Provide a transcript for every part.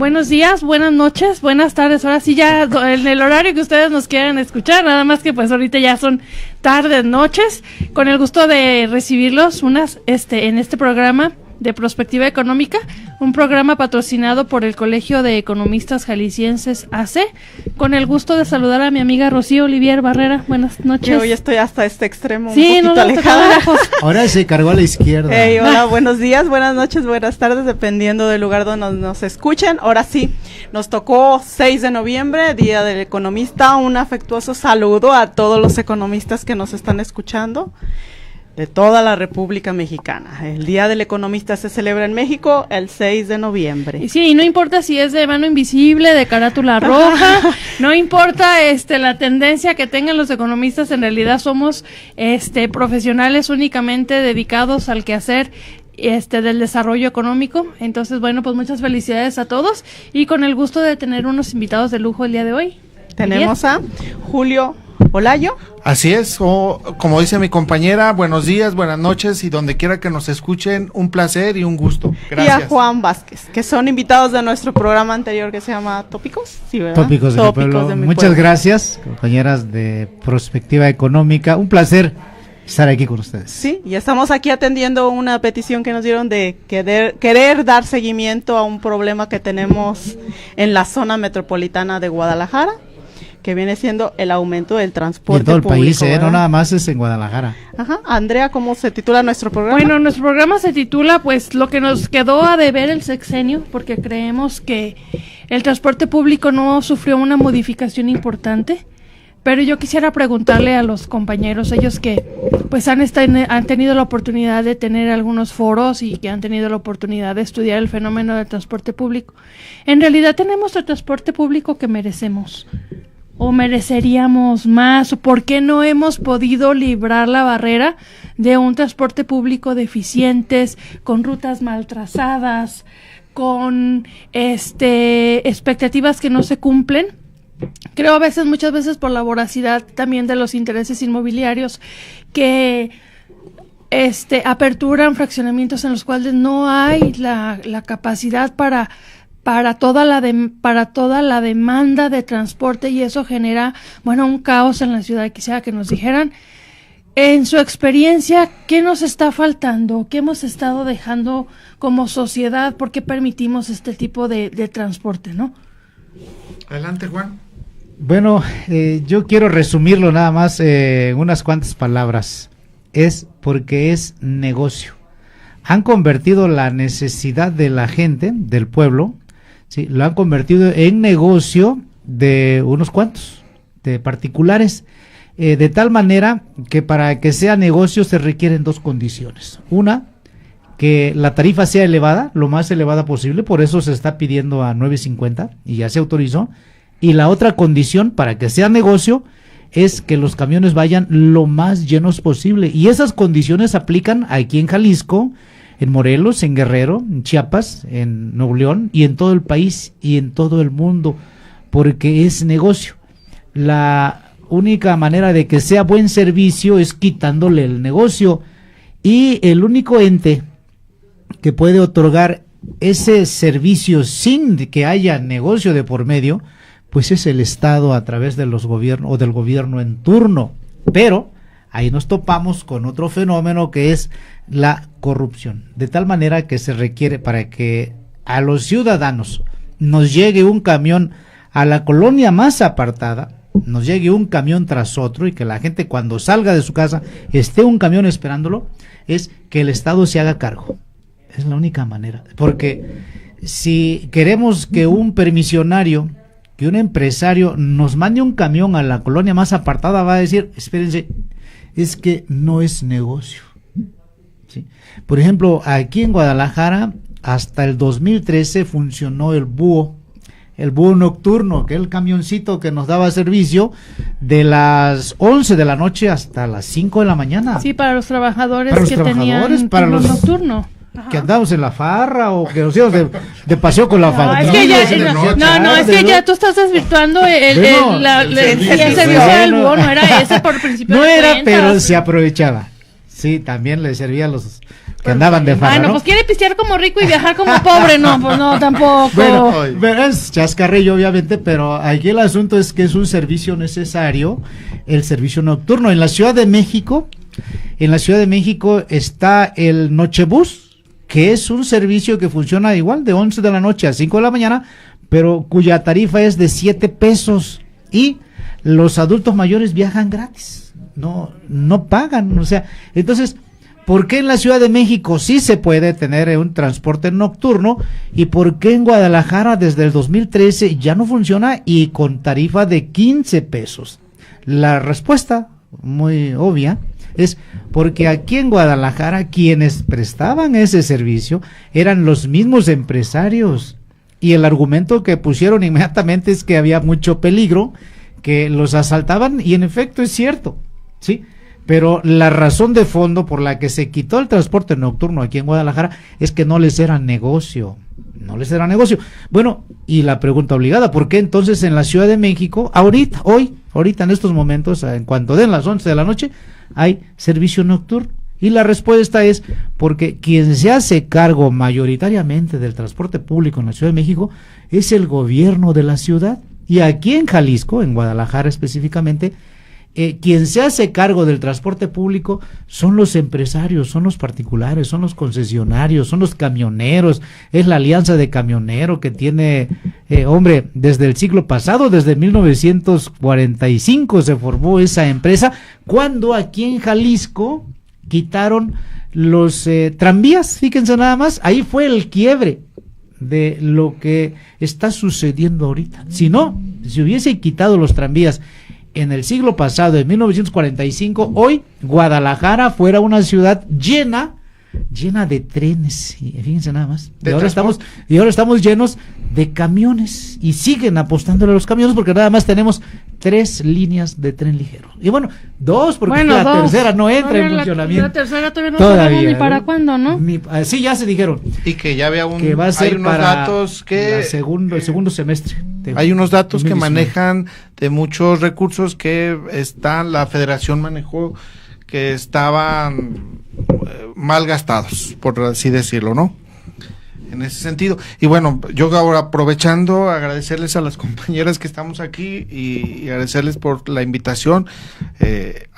Buenos días, buenas noches, buenas tardes. Ahora sí ya en el horario que ustedes nos quieran escuchar, nada más que pues ahorita ya son tardes, noches. Con el gusto de recibirlos en este programa de Prospectiva Económica, un programa patrocinado por el Colegio de Economistas Jaliscienses AC, con el gusto de saludar a mi amiga Rocío Olivier Barrera. Buenas noches. Yo hoy estoy hasta este extremo, sí, un poquito alejada. Ahora se cargó a la izquierda. Hola, buenos días, buenas noches, buenas tardes, dependiendo del lugar donde nos escuchen. Ahora sí, nos tocó 6 de noviembre, Día del Economista. Un afectuoso saludo a todos los economistas que nos están escuchando de toda la República Mexicana. El Día del Economista se celebra en México el 6 de noviembre. Y sí, y no importa si es de mano invisible, de carátula roja, no importa la tendencia que tengan los economistas, en realidad somos profesionales únicamente dedicados al quehacer del desarrollo económico. Entonces, bueno, pues muchas felicidades a todos y con el gusto de tener unos invitados de lujo el día de hoy. Tenemos a Julio Olayo. Así es, como dice mi compañera, buenos días, buenas noches y donde quiera que nos escuchen, un placer y un gusto. Gracias. Y a Juan Vázquez, que son invitados de nuestro programa anterior que se llama Tópicos. Sí, ¿verdad? Tópicos de mi pueblo. Muchas gracias, compañeras de Prospectiva Económica. Un placer estar aquí con ustedes. Sí, y estamos aquí atendiendo una petición que nos dieron de querer dar seguimiento a un problema que tenemos en la zona metropolitana de Guadalajara, que viene siendo el aumento del transporte en todo el público, país, no nada más es en Guadalajara. Ajá, Andrea, ¿cómo se titula nuestro programa? Bueno, nuestro programa se titula, pues, lo que nos quedó a deber el sexenio, porque creemos que el transporte público no sufrió una modificación importante, pero yo quisiera preguntarle a los compañeros, ellos que, pues, han tenido la oportunidad de tener algunos foros y que han tenido la oportunidad de estudiar el fenómeno del transporte público. ¿En realidad tenemos el transporte público que merecemos? ¿O mereceríamos más? ¿O por qué no hemos podido librar la barrera de un transporte público deficientes, con rutas mal trazadas, con expectativas que no se cumplen? Creo muchas veces por la voracidad también de los intereses inmobiliarios que aperturan fraccionamientos en los cuales no hay la capacidad para toda la demanda de transporte, y eso genera, un caos en la ciudad. Quisiera que nos dijeran, en su experiencia, ¿qué nos está faltando? ¿Qué hemos estado dejando como sociedad? ¿Por qué permitimos este tipo de transporte, no? Adelante, Juan. Bueno, yo quiero resumirlo nada más en unas cuantas palabras. Es porque es negocio. Han convertido la necesidad de la gente, del pueblo, sí, lo han convertido en negocio de unos cuantos, de particulares, de tal manera que para que sea negocio se requieren dos condiciones. Una, que la tarifa sea elevada, lo más elevada posible, por eso se está pidiendo a 9.50 y ya se autorizó. Y la otra condición para que sea negocio es que los camiones vayan lo más llenos posible. Y esas condiciones aplican aquí en Jalisco, en Morelos, en Guerrero, en Chiapas, en Nuevo León y en todo el país y en todo el mundo, porque es negocio. La única manera de que sea buen servicio es quitándole el negocio, y el único ente que puede otorgar ese servicio sin que haya negocio de por medio, pues es el Estado a través de los gobiernos o del gobierno en turno. Pero ahí nos topamos con otro fenómeno que es la corrupción, de tal manera que se requiere para que a los ciudadanos nos llegue un camión a la colonia más apartada, nos llegue un camión tras otro, y que la gente cuando salga de su casa esté un camión esperándolo, es que el Estado se haga cargo. Es la única manera, porque si queremos que un permisionario, que un empresario nos mande un camión a la colonia más apartada, va a decir, espérense, es que no es negocio. ¿Sí? Por ejemplo, aquí en Guadalajara, hasta el 2013 funcionó el búho nocturno, que es el camioncito que nos daba servicio de las 11 de la noche hasta las 5 de la mañana. Sí, para los trabajadores tenían para los nocturno. Que andamos en la farra o que nos íbamos de paseo con la farra. Es que ya tú estás desvirtuando el servicio del búho, no era ese por principio. No era, pero se aprovechaba. Sí, también le servía a los que andaban de farra, Bueno, ¿no? pues quiere pistear como rico y viajar como pobre, no, pues no, tampoco. Bueno, es chascarrillo, obviamente, pero aquí el asunto es que es un servicio necesario, el servicio nocturno. En la Ciudad de México está el Nochebús, que es un servicio que funciona igual de 11 de la noche a 5 de la mañana, pero cuya tarifa es de 7 pesos y los adultos mayores viajan gratis, no pagan, o sea, entonces, ¿por qué en la Ciudad de México sí se puede tener un transporte nocturno y por qué en Guadalajara desde el 2013 ya no funciona y con tarifa de 15 pesos? La respuesta, muy obvia, es porque aquí en Guadalajara quienes prestaban ese servicio eran los mismos empresarios y el argumento que pusieron inmediatamente es que había mucho peligro, que los asaltaban y en efecto es cierto, ¿sí? Pero la razón de fondo por la que se quitó el transporte nocturno aquí en Guadalajara es que no les era negocio. Bueno, y la pregunta obligada, ¿por qué entonces en la Ciudad de México, ahorita en estos momentos, en cuanto den las 11 de la noche, hay servicio nocturno? Y la respuesta es porque quien se hace cargo mayoritariamente del transporte público en la Ciudad de México es el gobierno de la ciudad. Y aquí en Jalisco, en Guadalajara específicamente, quien se hace cargo del transporte público son los empresarios, son los particulares, son los concesionarios, son los camioneros, es la alianza de camionero que tiene, desde el siglo pasado, desde 1945 se formó esa empresa, cuando aquí en Jalisco quitaron los tranvías, fíjense nada más, ahí fue el quiebre de lo que está sucediendo ahorita. Si hubiese quitado los tranvías en el siglo pasado, en 1945, hoy Guadalajara fuera una ciudad llena de trenes, y fíjense nada más, y ahora estamos llenos de camiones, y siguen apostándole a los camiones porque nada más tenemos 3 líneas de tren ligero, y bueno, 2 porque la tercera no entra en funcionamiento. La tercera todavía no sabemos ni para cuándo, ¿no? Sí, ya se dijeron. Y que ya había que va a ser unos datos que el segundo semestre. Hay unos datos que manejan de muchos recursos que la Federación manejó que estaban mal gastados, por así decirlo, ¿no? En ese sentido. Y bueno, yo ahora aprovechando, agradecerles a las compañeras que estamos aquí y agradecerles por la invitación,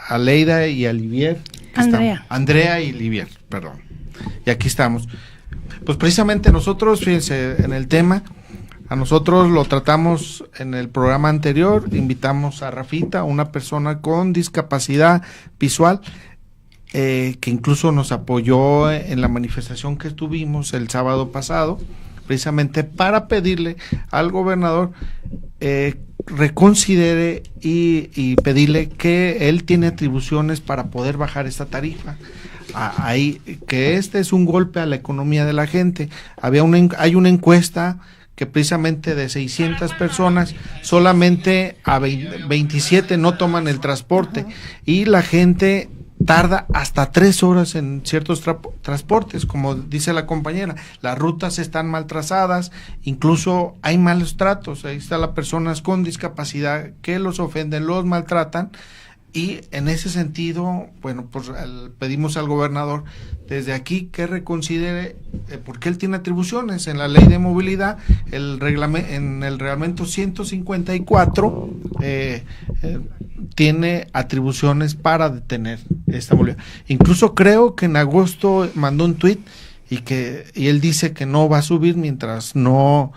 a Leida y a Livier. Andrea y Livier, perdón. Y aquí estamos. Pues precisamente nosotros, fíjense, en el tema, a nosotros lo tratamos en el programa anterior, invitamos a Rafita, una persona con discapacidad visual, que incluso nos apoyó en la manifestación que tuvimos el sábado pasado, precisamente para pedirle al gobernador reconsidere y pedirle que él tiene atribuciones para poder bajar esta tarifa. Ahí, que este es un golpe a la economía de la gente. Hay una encuesta que precisamente de 600 personas, solamente a 27 no toman el transporte, y la gente tarda hasta 3 horas en ciertos transportes, como dice la compañera, las rutas están mal trazadas, incluso hay malos tratos, ahí están las personas con discapacidad que los ofenden, los maltratan, y en ese sentido, bueno, pues pedimos al gobernador desde aquí que reconsidere, porque él tiene atribuciones en la ley de movilidad, en el reglamento 154, tiene atribuciones para detener esta movilidad. Incluso creo que en agosto mandó un tuit y él dice que no va a subir mientras no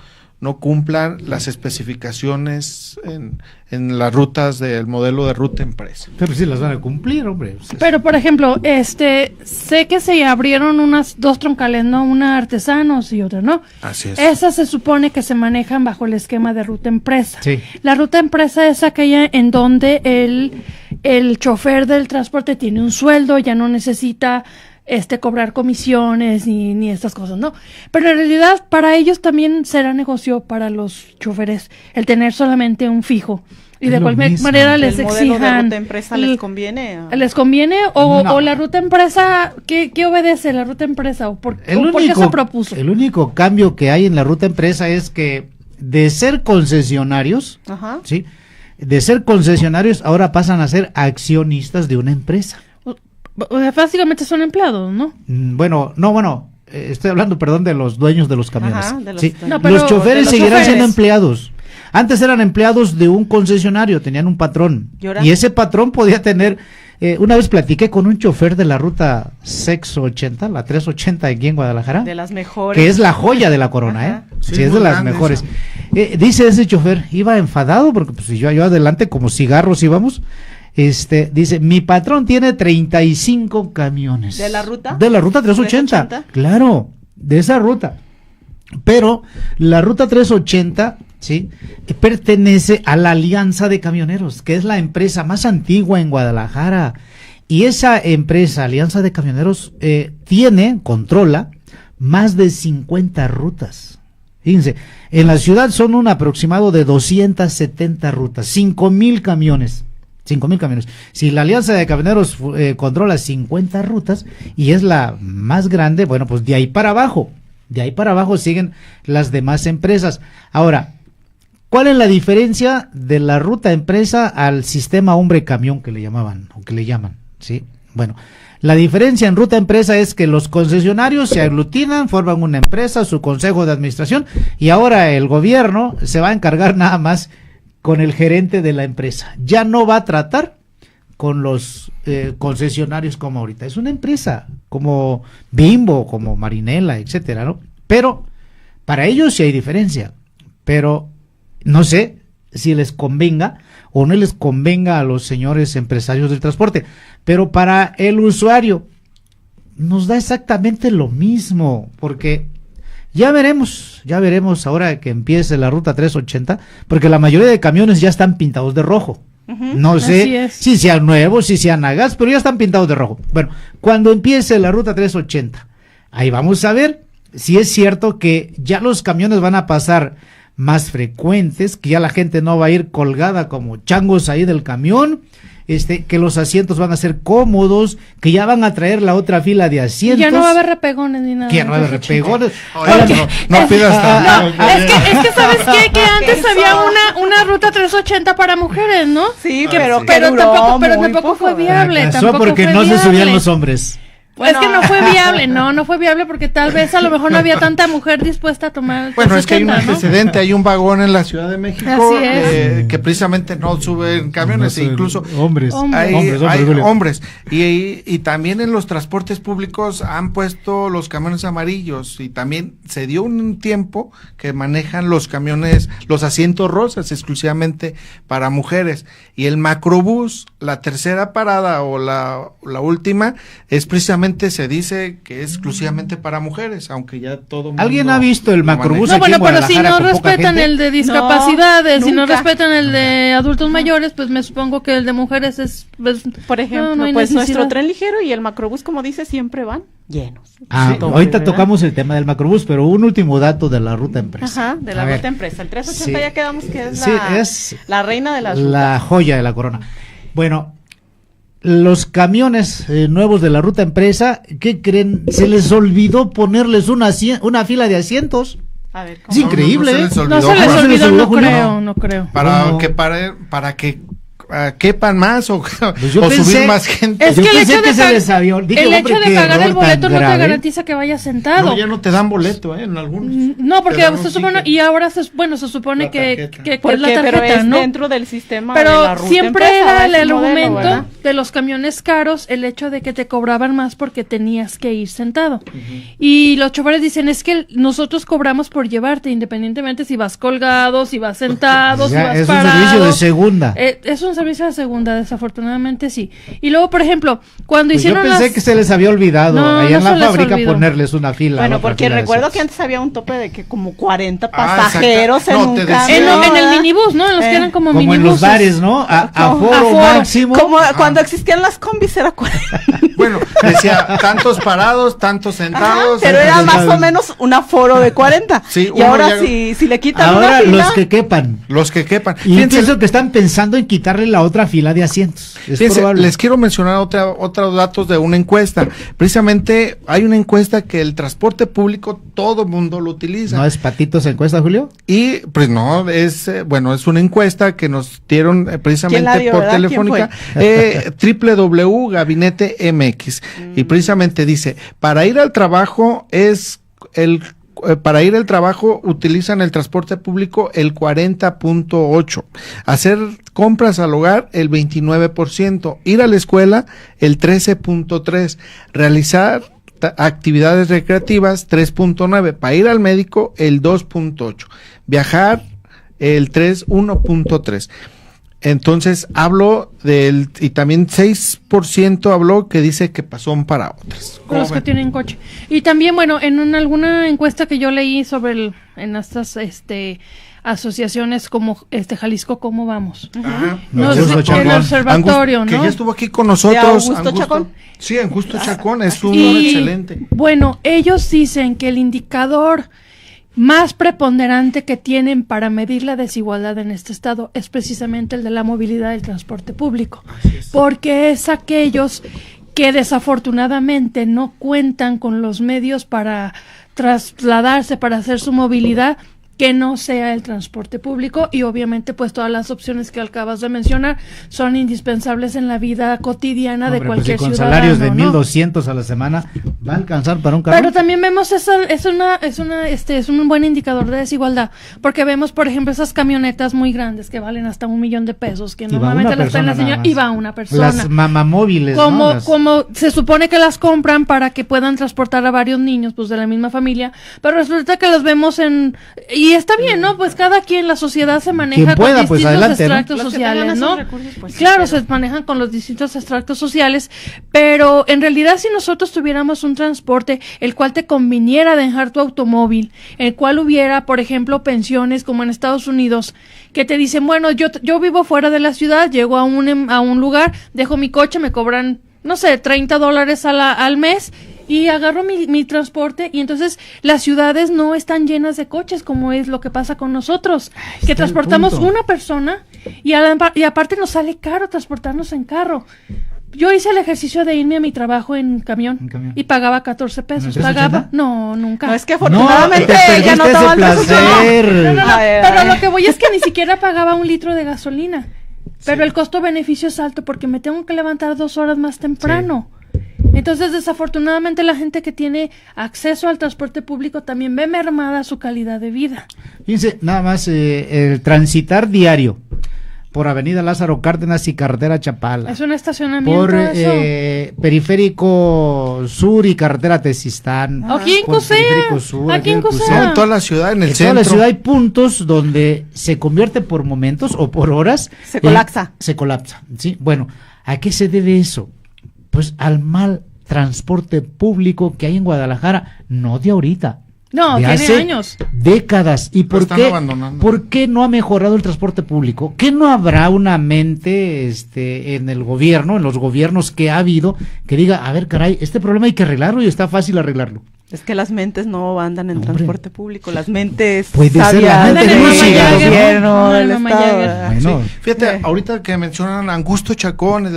cumplan las especificaciones en las rutas del modelo de ruta empresa. Pero sí las van a cumplir, hombre. Pero, por ejemplo, sé que se abrieron unas 2 troncales, ¿no? Una artesanos y otra, ¿no? Así es. Esas se supone que se manejan bajo el esquema de ruta empresa. Sí. La ruta empresa es aquella en donde el chofer del transporte tiene un sueldo, ya no necesita cobrar comisiones ni estas cosas, ¿no? Pero en realidad para ellos también será negocio para los choferes el tener solamente un fijo. Y de cualquier manera les exijan. ¿El modelo de ruta empresa les conviene? ¿Les conviene? ¿O la ruta empresa, qué obedece la ruta empresa? ¿O por qué se propuso? El único cambio que hay en la ruta empresa es que de ser concesionarios, ¿sí? De ser concesionarios ahora pasan a ser accionistas de una empresa. Básicamente son empleados, ¿no? Bueno, estoy hablando, perdón, de los dueños de los camiones. Ajá, de los- Sí. No, pero Los choferes los seguirán choferes. siendo empleados. Antes eran empleados de un concesionario, tenían un patrón. ¿Y ahora? Y ese patrón podía tener... una vez platiqué con un chofer de la ruta 680, la 380 aquí en Guadalajara, De las mejores. que es la joya de la corona, Ajá. Sí, Sí, es de muy las grande mejores. esa. Dice ese chofer, iba enfadado porque pues yo adelante como cigarros íbamos. Dice, mi patrón tiene 35 camiones. ¿De la ruta? De la ruta 380. 380. Claro, de esa ruta. Pero la ruta 380, ¿sí? Pertenece a la Alianza de Camioneros, que es la empresa más antigua en Guadalajara. Y esa empresa, Alianza de Camioneros, controla más de 50 rutas. Fíjense, en la ciudad son un aproximado de 270 rutas, 5,000 camiones. 5,000 camiones. Si la Alianza de Camioneros controla 50 rutas y es la más grande, bueno, pues de ahí para abajo siguen las demás empresas. Ahora, ¿cuál es la diferencia de la ruta empresa al sistema hombre camión que le llamaban o que le llaman? ¿Sí? Bueno, la diferencia en ruta empresa es que los concesionarios se aglutinan, forman una empresa, su consejo de administración, y ahora el gobierno se va a encargar nada más con el gerente de la empresa. Ya no va a tratar con los concesionarios como ahorita. Es una empresa como Bimbo, como Marinela, etcétera, ¿no? Pero para ellos sí hay diferencia. Pero no sé si les convenga o no les convenga a los señores empresarios del transporte. Pero para el usuario nos da exactamente lo mismo, porque ya veremos ahora que empiece la ruta 380, porque la mayoría de camiones ya están pintados de rojo. No Así sé es. si sean nuevos, si sean a gas, pero ya están pintados de rojo. Bueno, cuando empiece la ruta 380, ahí vamos a ver si es cierto que ya los camiones van a pasar más frecuentes, que ya la gente no va a ir colgada como changos ahí del camión, que los asientos van a ser cómodos, que ya van a traer la otra fila de asientos. Ya no va a haber repegones ni nada. Que ya no va a haber repegones. Oye, no pidas tanto. Es que ¿sabes qué? Que antes había una ruta 380 para mujeres, ¿no? Sí, Ah, pero, sí. Pero duró tampoco muy fue poco. viable. Pasó Tampoco porque fue no se subían viable. los hombres. Es que no fue viable, no fue viable porque tal vez a lo mejor no había tanta mujer dispuesta a tomar. Bueno, es que hay un 380, ¿no? antecedente, hay un vagón en la Ciudad de México Así es. que precisamente no suben camiones, No e sé, incluso hombres. hay Julio. hombres. Y también en los transportes públicos han puesto los camiones amarillos, y también se dio un tiempo que manejan los camiones, los asientos rosas exclusivamente para mujeres. Y el macrobús, la tercera parada o la última, es precisamente, se dice que es exclusivamente para mujeres, aunque ya todo mundo ¿Alguien ha visto el lo macrobús? maneja. No, aquí bueno, en pero si Guadalajara no con poca respetan gente? el de discapacidades, si no nunca. respetan el de adultos mayores, pues me supongo que el de mujeres es... Por ejemplo, no hay pues necesidad. nuestro tren ligero y el macrobús, como dice, siempre van llenos. Ah, Sí, ahorita ¿verdad? tocamos el tema del macrobús, pero un último dato de la ruta empresa. Ajá, de la A ver, ruta empresa. El 380 Sí. ya quedamos que es, Sí, la, es la reina de las la rutas. joya de la corona. Bueno, los camiones nuevos de la ruta empresa, ¿qué creen? Se les olvidó ponerles una fila de asientos. A ver, Es increíble, No, ¿eh? no se les No se olvidó, les ¿Cómo se les olvidó, olvidó, no Julio? creo, no creo. para que quepan más o yo subir pensé- más gente. Es Yo que el pensé hecho que de, se les había- dije, el hombre, hecho de qué pagar el error tan boleto no te grave. garantiza que vayas sentado. No, ya no te dan boleto, en algunos. No, porque Te dan se un supone, ticket. y ahora se supone La que tarjeta. es Porque, la pero tarjeta, es ¿no? dentro del sistema de la Pero ruta siempre empresa, era ese el modelo, argumento ¿verdad? de los camiones caros el hecho de que te cobraban más porque tenías que ir sentado. Y los choferes dicen, es que nosotros cobramos por llevarte, independientemente si vas colgado, si vas sentado, si Ya, vas es parado. un servicio de segunda. Es un servicio de segunda, desafortunadamente sí. Y luego, por ejemplo, cuando Pues yo hicieron pensé las... que se les había olvidado No, allá no en se la les fábrica olvidó. ponerles una fila. Bueno, otra porque fila de recuerdo que asientos. antes había un tope de que como 40 Ah, pasajeros exacto. en No, un te decía- camión. en el ¿verdad? minibús, ¿no? En los que eran como Como en los minibuses. bares, ¿no? Aforo Aforo. máximo. Como cuando existían las combis era 40. Bueno, decía tantos parados, tantos sentados. Pero era entonces, más ya- o menos un aforo de 40. Sí, y ahora uno ya- si le quitan Ahora una fila, los que quepan. Los que quepan. Y Fíjense, pienso que están pensando en quitarle la otra fila de asientos. Es Fíjense, probable. les quiero mencionar otros datos de una encuesta. Precisamente hay una encuesta que el transporte público todo mundo lo utiliza. ¿No es Patitos encuesta, Julio? Y pues no, es es una encuesta que nos dieron precisamente por telefónica, www.gabinete MX. Y precisamente dice, para ir al trabajo utilizan el transporte público el 40.8%, hacer compras al hogar el 29%, ir a la escuela el 13.3%, realizar actividades recreativas 3.9%, para ir al médico el 2.8%, viajar el 1.3%. Entonces hablo y también 6% habló que dice que son para otras. Los que tienen coche. Y también, bueno, en alguna encuesta que yo leí sobre en estas asociaciones como Jalisco, ¿cómo vamos? Ajá. El observatorio, ¿no? Que ya estuvo aquí con nosotros. Augusto Chacón. Sí, Augusto Chacón es un excelente. Bueno, ellos dicen que el indicador más preponderante que tienen para medir la desigualdad en este estado es precisamente el de la movilidad del transporte público, porque es aquellos que desafortunadamente no cuentan con los medios para trasladarse, para hacer su movilidad, que no sea el transporte público, y obviamente pues todas las opciones que acabas de mencionar son indispensables en la vida cotidiana de cualquier pues, con ciudadano, salarios de ¿no? 1,200 a la semana va a alcanzar para un carro. Pero también vemos es un buen indicador de desigualdad, porque vemos, por ejemplo, esas camionetas muy grandes que valen hasta $1,000,000, que normalmente las traen la señora y va una persona. Las mamamóviles, como, ¿no? como se supone que las compran para que puedan transportar a varios niños, pues de la misma familia, pero resulta que los vemos y está bien, ¿no? Pues cada quien, la sociedad se maneja con distintos extractos sociales, ¿no? Claro, se manejan con los distintos extractos sociales, pero en realidad si nosotros tuviéramos un transporte el cual te conviniera dejar tu automóvil, el cual hubiera, por ejemplo, pensiones como en Estados Unidos, que te dicen, bueno, yo vivo fuera de la ciudad, llego a un lugar, dejo mi coche, me cobran, no sé, $30 al mes, y agarro mi transporte, y entonces las ciudades no están llenas de coches como es lo que pasa con nosotros, que transportamos una persona y aparte nos sale caro transportarnos en carro. Yo hice el ejercicio de irme a mi trabajo en camión y pagaba $14. ¿No ¿Pagaba? No, nunca. No, es que afortunadamente ya no estaba estaba el placer. No, pero lo que voy es que ni siquiera pagaba 1 litro de gasolina. Pero el costo-beneficio es alto porque me tengo que levantar 2 horas más temprano. Entonces, desafortunadamente, la gente que tiene acceso al transporte público también ve mermada su calidad de vida. Fíjense, nada más el transitar diario por Avenida Lázaro Cárdenas y Carretera Chapala. Es un estacionamiento. Por eso. Periférico Sur y Carretera Tezistán. Aquí en Cusea. Aquí en Cusea. No, en toda la ciudad, en el centro. En toda la ciudad hay puntos donde se convierte por momentos o por horas. Se colapsa. Se colapsa, ¿sí? Bueno, ¿a qué se debe eso? Pues al mal transporte público que hay en Guadalajara, no de ahorita. No, de tiene hace años. Décadas. ¿Y por por qué no ha mejorado el transporte público? ¿Qué no habrá una mente en el gobierno, en los gobiernos que ha habido, que diga, a ver, caray, este problema hay que arreglarlo y está fácil arreglarlo? Es que las mentes no andan en transporte público, las mentes puede ser sabias la mente del lúcida, ¿no? gobierno, del Mamá estado. Jagger. Bueno, Sí. Fíjate, ahorita que mencionan a Augusto Chacón,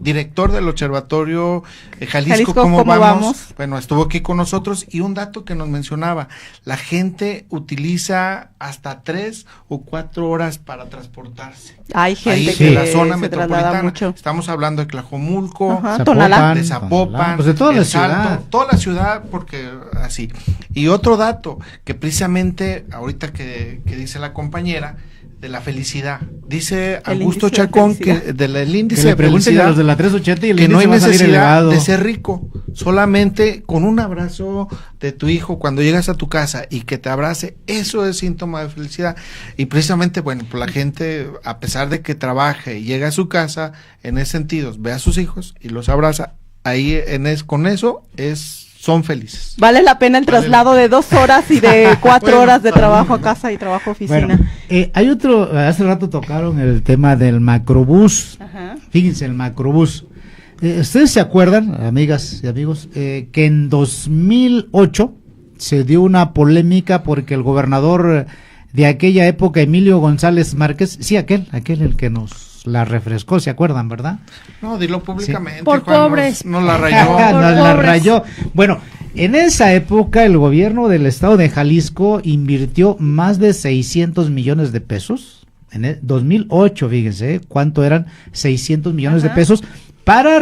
director del Observatorio Jalisco, ¿cómo vamos? Bueno, estuvo aquí con nosotros y un dato que nos mencionaba, la gente utiliza hasta 3 o 4 horas para transportarse. Hay gente Ahí que en la zona se traslada metropolitana. mucho. Estamos hablando de Tlajomulco, Ajá, Tonalá. de Zapopan, pues de toda la El Salto, ciudad. toda la ciudad, porque así. Y otro dato, que precisamente ahorita que dice la compañera, de la felicidad. Dice El Augusto índice de Chacón felicidad. que del índice que le de pregunten felicidad, a los de la 380 y el que no hay índice va a salir necesidad elevado. de ser rico, solamente con un abrazo de tu hijo cuando llegas a tu casa y que te abrace, eso es síntoma de felicidad. Y precisamente, bueno, pues la gente, a pesar de que trabaje y llega a su casa, en ese sentido, ve a sus hijos y los abraza, ahí con eso son felices. Vale la pena el traslado de 2 horas y de 4 Bueno, horas de también, trabajo a ¿no? casa y trabajo a oficina. Bueno, hay otro, hace rato tocaron el tema del macrobús. Ajá. Fíjense, el macrobús. ¿Ustedes se acuerdan, amigas y amigos, que en 2008 se dio una polémica porque el gobernador de aquella época, Emilio González Márquez, sí, aquel el que nos la refrescó, ¿se acuerdan, verdad? No, dilo públicamente. Sí. Por Juan, pobres. No la rayó. Nos la rayó. Bueno, en esa época el gobierno del estado de Jalisco invirtió más de 600 millones de pesos. En el 2008, fíjense, ¿cuánto eran? 600 millones de pesos para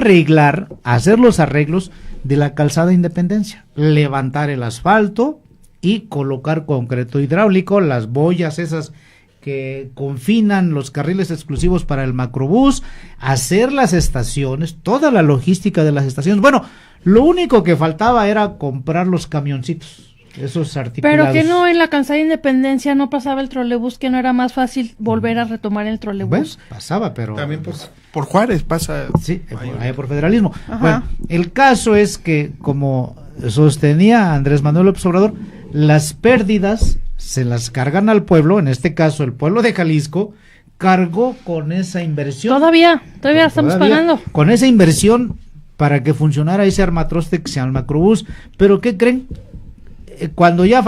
hacer los arreglos de la calzada Independencia, levantar el asfalto y colocar concreto hidráulico, las boyas esas que confinan los carriles exclusivos para el macrobús, hacer las estaciones, toda la logística de las estaciones. Bueno, lo único que faltaba era comprar los camioncitos, esos articulados. Pero que no, en la calzada Independencia no pasaba el trolebús, que no era más fácil volver a retomar el trolebús. Bueno, pasaba, pero... También por Juárez pasa. Sí, ahí por federalismo. Ajá. Bueno, el caso es que, como sostenía Andrés Manuel López Obrador, las pérdidas se las cargan al pueblo, en este caso el pueblo de Jalisco cargó con esa inversión. Todavía estamos pagando. Con esa inversión para que funcionara ese armatroste que se llama el macrobús. Pero ¿qué creen? Cuando ya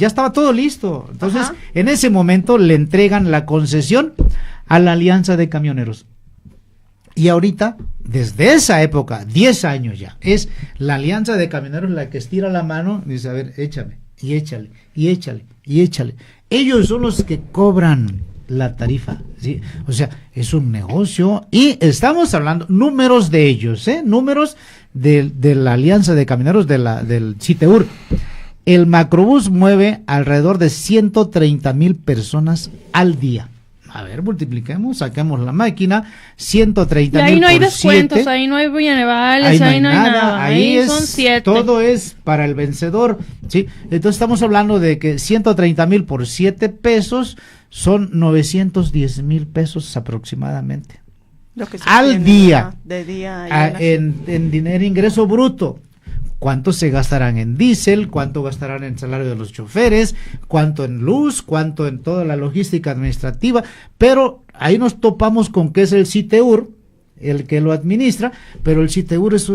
estaba todo listo. Entonces, en ese momento le entregan la concesión a la Alianza de Camioneros. Y ahorita, desde esa época, 10 años ya, es la Alianza de Camioneros la que estira la mano y dice, a ver, échame, y échale, y échale, y échale. Ellos son los que cobran la tarifa, ¿sí? O sea, es un negocio y estamos hablando, números de ellos, números de la Alianza de Camioneros del CITEUR. El macrobús mueve alrededor de 130,000 personas al día. A ver, multipliquemos, saquemos la máquina, 130,000 por 7. Ahí no hay descuentos, ahí no hay Villanevales, ahí no hay nada. Ahí son 7. Todo es para el vencedor, ¿sí? Entonces estamos hablando de que 130,000 por 7 pesos son 910,000 pesos aproximadamente. Lo que se al día, de día en dinero ingreso bruto. ¿Cuánto se gastarán en diésel? ¿Cuánto gastarán en salario de los choferes? ¿Cuánto en luz? ¿Cuánto en toda la logística administrativa? Pero ahí nos topamos con que es el CITEUR, el que lo administra, pero el CITEUR es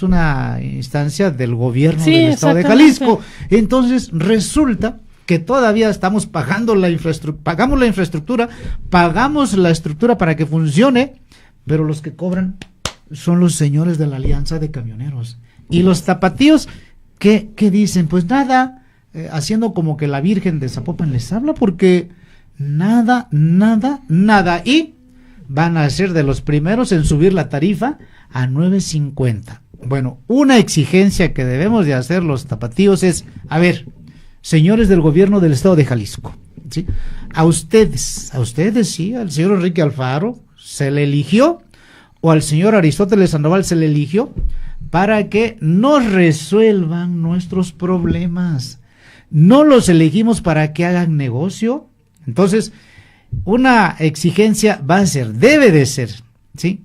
una instancia del gobierno del estado de Jalisco. Entonces resulta que todavía estamos pagando pagamos la infraestructura, pagamos la estructura para que funcione, pero los que cobran son los señores de la Alianza de Camioneros. Y los tapatíos, ¿qué dicen? Pues nada, haciendo como que la Virgen de Zapopan les habla, porque nada. Y van a ser de los primeros en subir la tarifa a 9.50. Bueno, una exigencia que debemos de hacer los tapatíos es, a ver, señores del gobierno del estado de Jalisco, ¿sí? A ustedes, sí, al señor Enrique Alfaro se le eligió, o al señor Aristóteles Sandoval se le eligió, para que nos resuelvan nuestros problemas. No los elegimos para que hagan negocio. Entonces, una exigencia debe de ser, ¿sí?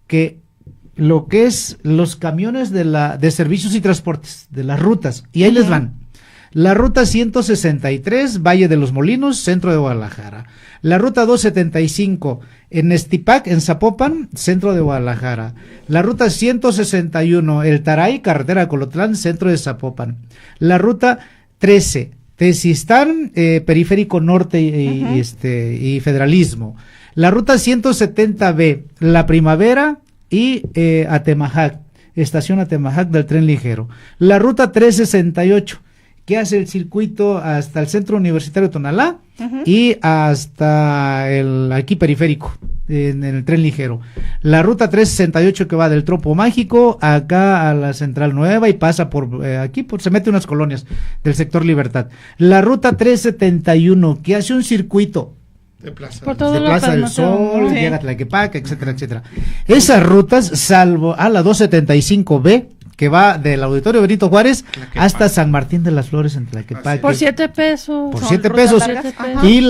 Que lo que es los camiones de servicios y transportes, de las rutas, y ahí les van. La ruta 163, Valle de los Molinos, centro de Guadalajara. La ruta 275, en Estipac, en Zapopan, centro de Guadalajara. La ruta 161, El Taray, carretera Colotlán, centro de Zapopan. La ruta 13, Tezistán, periférico norte y federalismo. La ruta 170B, La Primavera y Atemajac, estación Atemajac del tren ligero. La ruta 368, que hace el circuito hasta el Centro Universitario de Tonalá y hasta aquí periférico, en el tren ligero. La ruta 368 que va del Tropo Mágico acá a la Central Nueva y pasa se mete unas colonias del sector Libertad. La ruta 371 que hace un circuito de Plaza, por todo de Plaza del Sol, llega a Tlaquepaque, etcétera, etcétera. Esas rutas, salvo a la 275B, que va del Auditorio Benito Juárez hasta San Martín de las Flores en Tlaquepaque. Por 7 pesos. Por 7 pesos. Y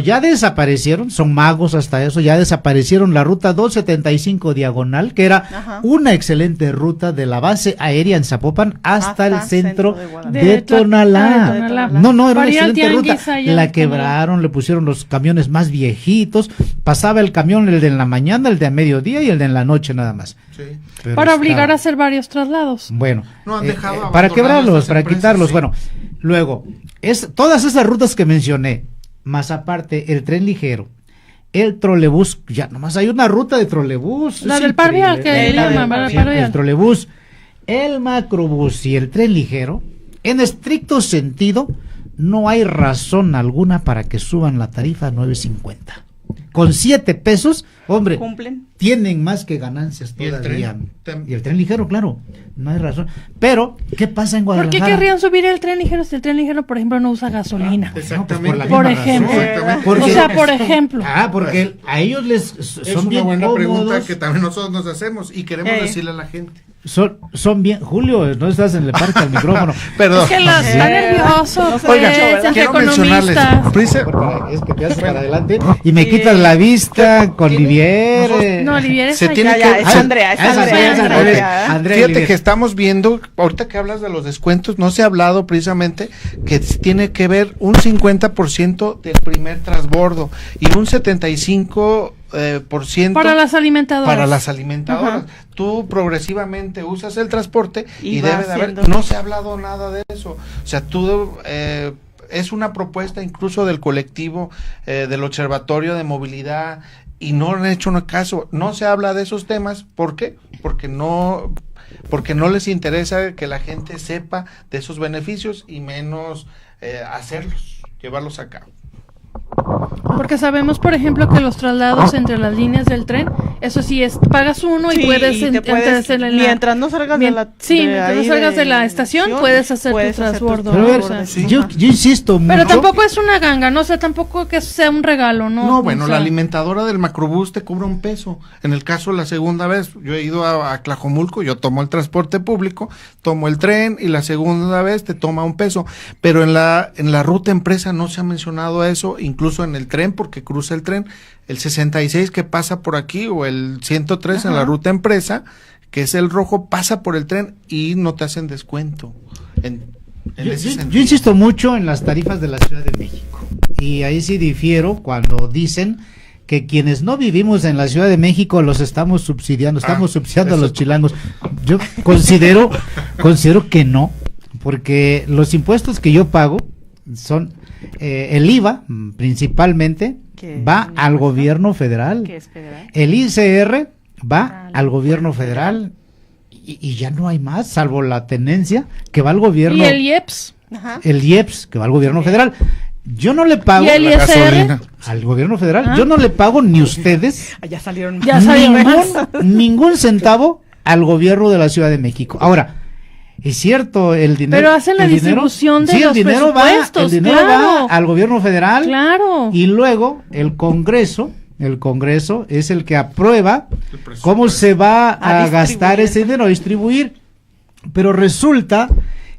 ya desaparecieron, son magos hasta eso, ya desaparecieron la ruta 275 diagonal, que era una excelente ruta de la base aérea en Zapopan hasta el centro de Tonalá. No, era una excelente ruta. La quebraron, le pusieron los camiones más viejitos, pasaba el camión, el de la mañana, el de a mediodía y el de en la noche nada más. Sí. Para obligar a hacer varios traslados. Bueno, no han dejado para quebrarlos, para quitarlos. Sí. Bueno, luego, todas esas rutas que mencioné, más aparte el tren ligero, el trolebús, ya nomás hay una ruta de trolebús. La del par vial que llaman, el trolebús, el macrobús y el tren ligero, en estricto sentido, no hay razón alguna para que suban la tarifa a 9.50. Con 7 pesos, hombre, cumplen, tienen más que ganancias todavía. Y el tren ligero, claro, no hay razón. Pero, ¿qué pasa en Guadalajara? ¿Por qué querrían subir el tren ligero si el tren ligero, por ejemplo, no usa gasolina? Exactamente. Por ejemplo. Porque, o sea, por ejemplo. Porque a ellos les son es una bien buena cómodos, pregunta que también nosotros nos hacemos y queremos decirle a la gente. Son bien, Julio, no estás en el parque al micrófono. Perdón. Es que está nervioso. Oiga, entre quiero mencionarles. Es que te haces para adelante y me quitas la vista con Livier. No, Livier es se tiene ya, es Andrea. Fíjate que estamos viendo, ahorita que hablas de los descuentos, no se ha hablado precisamente que tiene que ver un 50% del primer transbordo y un 75% para las alimentadoras. Tú progresivamente usas el transporte y debe de haber, no se ha hablado nada de eso. O sea, tú es una propuesta incluso del colectivo del Observatorio de Movilidad y no han hecho caso. No se habla de esos temas. ¿Por qué? Porque no les interesa que la gente sepa de esos beneficios y menos llevarlos a cabo. Porque sabemos, por ejemplo, que los traslados entre las líneas del tren, eso sí es, pagas uno y puedes mientras no salgas de la estación, puedes hacer tu transbordo. Yo insisto mucho. Pero tampoco es una ganga, no sé, tampoco que sea un regalo, ¿no? No, bueno, la alimentadora del macrobús te cobra $1. En el caso, la segunda vez, yo he ido a Tlajomulco, yo tomo el transporte público, tomo el tren y la segunda vez te toma $1. Pero en la ruta empresa no se ha mencionado eso, incluso en el tren, porque cruza el tren, el 66 que pasa por aquí o el 103 en la ruta empresa, que es el rojo, pasa por el tren y no te hacen descuento. Yo insisto mucho en las tarifas de la Ciudad de México y ahí sí difiero cuando dicen que quienes no vivimos en la Ciudad de México los estamos subsidiando, a los chilangos. Yo considero que no, porque los impuestos que yo pago son el IVA principalmente va al gobierno federal. ¿Qué es federal? El ICR va al gobierno federal y ya no hay más, salvo la tenencia que va al gobierno. Y el IEPS. El IEPS que va al gobierno federal. Yo no le pago ¿Y el ISR? Al gobierno federal. Yo no le pago ni ustedes. Ya salieron ningún centavo al gobierno de la Ciudad de México. Ahora, es cierto, el dinero. Pero hacen la distribución de los presupuestos. El dinero va al gobierno federal. Claro. Y luego el Congreso es el que aprueba cómo se va a gastar ese dinero, a distribuir. Pero resulta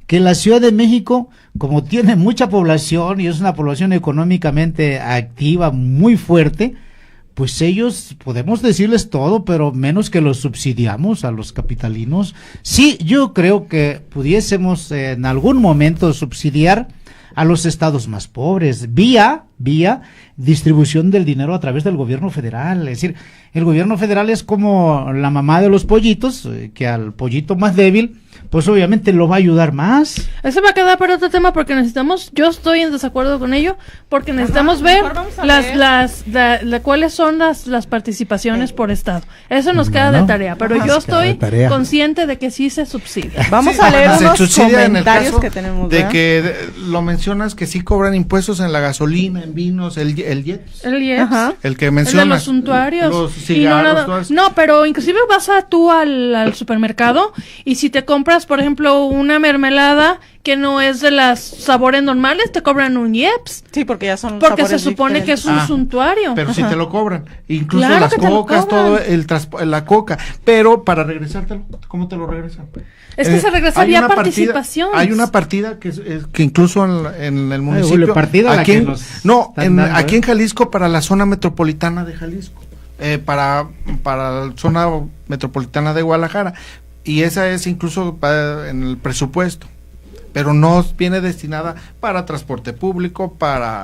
que la Ciudad de México, como tiene mucha población y es una población económicamente activa, muy fuerte, pues ellos, podemos decirles todo, pero menos que los subsidiamos a los capitalinos. Sí, yo creo que pudiésemos en algún momento subsidiar a los estados más pobres, vía distribución del dinero a través del gobierno federal. Es decir, el gobierno federal es como la mamá de los pollitos, que al pollito más débil, pues obviamente lo va a ayudar más. Eso va a quedar para otro tema porque yo estoy en desacuerdo con ello, porque necesitamos ver cuáles son las participaciones por estado. Eso nos queda de tarea, pero yo estoy consciente de que sí se subsidia. Vamos a leer unos comentarios que tenemos. De que lo mencionas que sí cobran impuestos en la gasolina, en vinos, el IEPS. El IEPS. El que mencionas. El de los suntuarios. Los cigarros, no, pero inclusive vas tú al supermercado y si te compras, por ejemplo, una mermelada que no es de las sabores normales, te cobran un IEPS. Sí, porque ya son porque se supone que es un suntuario. Pero sí te lo cobran. Incluso las cocas, todo la coca. Pero para regresártelo, ¿cómo te lo regresan? Es que se regresa vía participación. Hay una partida que incluso en el municipio. Aquí en Jalisco para la zona metropolitana de Jalisco. Para la zona metropolitana de Guadalajara. Y esa es incluso en el presupuesto, pero no viene destinada para transporte público,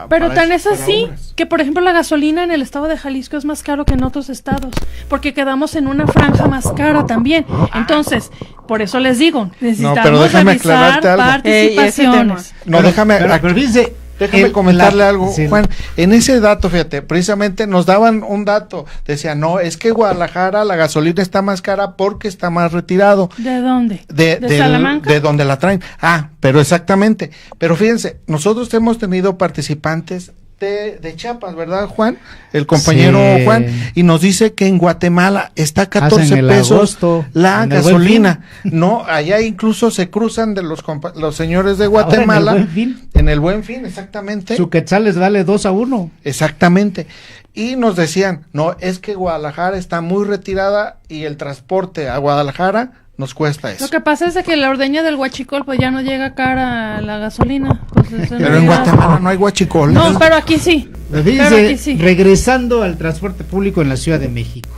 Pero tan es así que, por ejemplo, la gasolina en el estado de Jalisco es más caro que en otros estados, porque quedamos en una franja más cara también. Entonces, por eso les digo, necesitamos revisar participaciones. Pero fíjense, Déjame comentarle algo, sí. Juan. En ese dato, fíjate, precisamente nos daban un dato. Decían, no, es que Guadalajara la gasolina está más cara porque está más retirado. ¿De dónde? ¿De Salamanca? De donde la traen. Pero exactamente. Pero fíjense, nosotros hemos tenido participantes de Chiapas, ¿verdad, Juan? El compañero sí. Juan, y nos dice que en Guatemala está 14 pesos agosto, la gasolina. No, allá incluso se cruzan de los señores de Guatemala. En el Buen Fin, exactamente. Su quetzal les vale 2-1. Exactamente. Y nos decían, no, es que Guadalajara está muy retirada y el transporte a Guadalajara nos cuesta eso. Lo que pasa es que la ordeña del huachicol pues ya no llega cara a la gasolina. Pues, pero en Guatemala no hay huachicol. No, pero aquí sí. Regresando al transporte público en la Ciudad de México.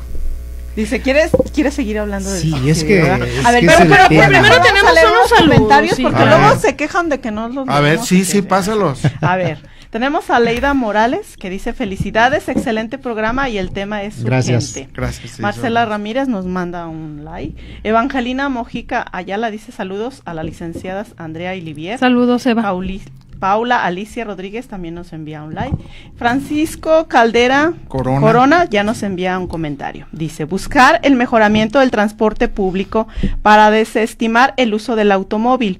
Dice, ¿quieres seguir hablando de eso? Sí, es que... A ver, pero primero tenemos unos comentarios sí, porque luego se quejan de que no los... A ver, sí, pásalos. A ver, tenemos a Leida Morales que dice, felicidades, excelente programa y el tema es urgente. Gracias. Sí, Marcela Ramírez nos manda un like. Evangelina Mojica Ayala dice, saludos a las licenciadas Andrea y Livier. Saludos, Eva. Paula Alicia Rodríguez también nos envía un like. Francisco Caldera Corona ya nos envía un comentario. Dice, buscar el mejoramiento del transporte público para desestimar el uso del automóvil,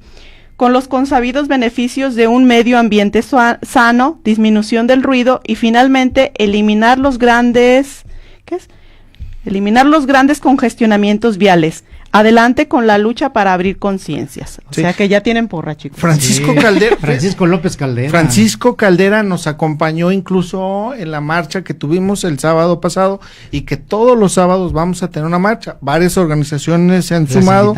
con los consabidos beneficios de un medio ambiente sano, disminución del ruido y finalmente eliminar los grandes congestionamientos viales. Adelante con la lucha para abrir conciencias. O sea que ya tienen porra, chicos. Francisco López Caldera. Francisco Caldera nos acompañó incluso en la marcha que tuvimos el sábado pasado y que todos los sábados vamos a tener una marcha. Varias organizaciones se han sumado,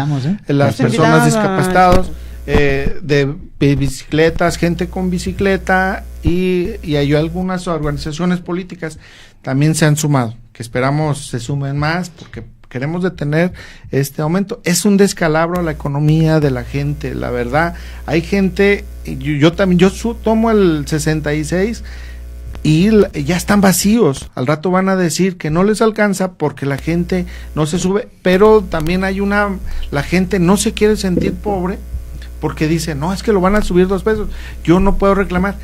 las personas discapacitadas, de bicicletas, gente con bicicleta y hay algunas organizaciones políticas también se han sumado, que esperamos se sumen más porque queremos detener este aumento. Es un descalabro a la economía de la gente, la verdad. Hay gente, yo tomo el 66 y ya están vacíos. Al rato van a decir que no les alcanza porque la gente no se sube, pero también la gente no se quiere sentir pobre porque dice, no, es que lo van a subir 2 pesos. Yo no puedo reclamar.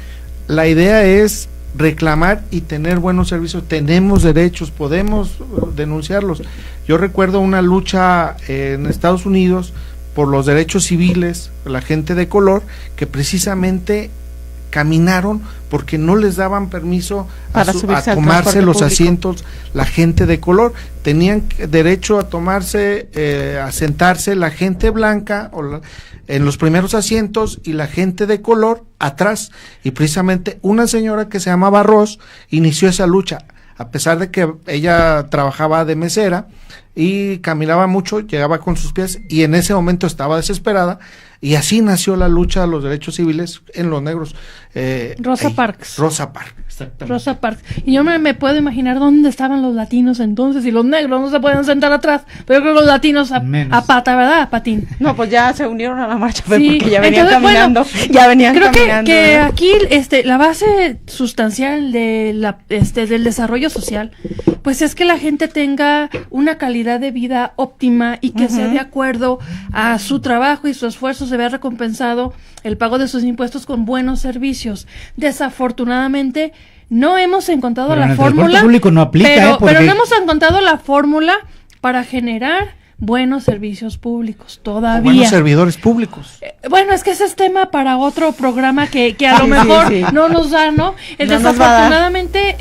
La idea es reclamar y tener buenos servicios. Tenemos derechos, podemos denunciarlos. Yo recuerdo una lucha en Estados Unidos por los derechos civiles, la gente de color, que precisamente caminaron porque no les daban permiso a tomarse los asientos la gente de color. Tenían derecho a tomarse, a sentarse la gente blanca en los primeros asientos y la gente de color atrás. Y precisamente una señora que se llamaba Ross inició esa lucha, a pesar de que ella trabajaba de mesera y caminaba mucho, llegaba con sus pies y en ese momento estaba desesperada. Y así nació la lucha de los derechos civiles en los negros. Rosa Parks. Rosa Parks, exactamente. Rosa Parks. Y yo me puedo imaginar dónde estaban los latinos entonces, y los negros no se pueden sentar atrás, pero yo creo que los latinos a pata, ¿verdad? A patín. No, pues ya se unieron a la marcha, sí. Porque ya venían caminando. Bueno, ya venían creo caminando. Creo que aquí la base sustancial del desarrollo social, pues es que la gente tenga una calidad de vida óptima y que sea de acuerdo a su trabajo y su esfuerzo se vea recompensado el pago de sus impuestos con buenos servicios. Desafortunadamente no hemos encontrado la fórmula, público no aplica, pero no hemos encontrado la fórmula para generar buenos servicios públicos todavía. Buenos servidores públicos. Bueno, es que ese es tema para otro programa que a lo mejor no nos da, ¿no? Desafortunadamente,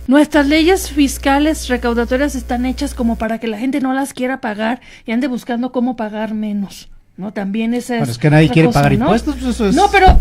nuestras leyes fiscales recaudatorias están hechas como para que la gente no las quiera pagar y ande buscando cómo pagar menos. No, también esa es que nadie quiere pagar impuestos, pues eso es... No, pero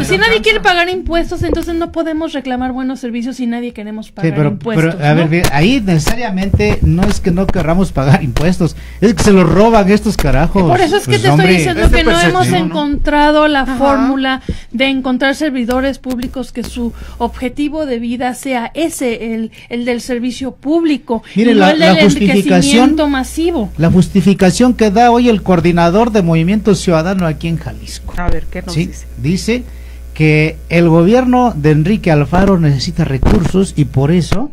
si nadie quiere pagar impuestos, entonces no podemos reclamar buenos servicios si nadie queremos pagar impuestos. Pero, a ver, ahí necesariamente no es que no querramos pagar impuestos, es que se los roban estos carajos. Por eso es que te estoy diciendo que no hemos encontrado la fórmula de encontrar servidores públicos que su objetivo de vida sea ese, el del servicio público, Mire, y no el del enriquecimiento masivo. La justificación que da hoy el coordinador de Movimiento Ciudadano aquí en Jalisco. A ver, ¿qué nos dice? Dice que el gobierno de Enrique Alfaro necesita recursos y por eso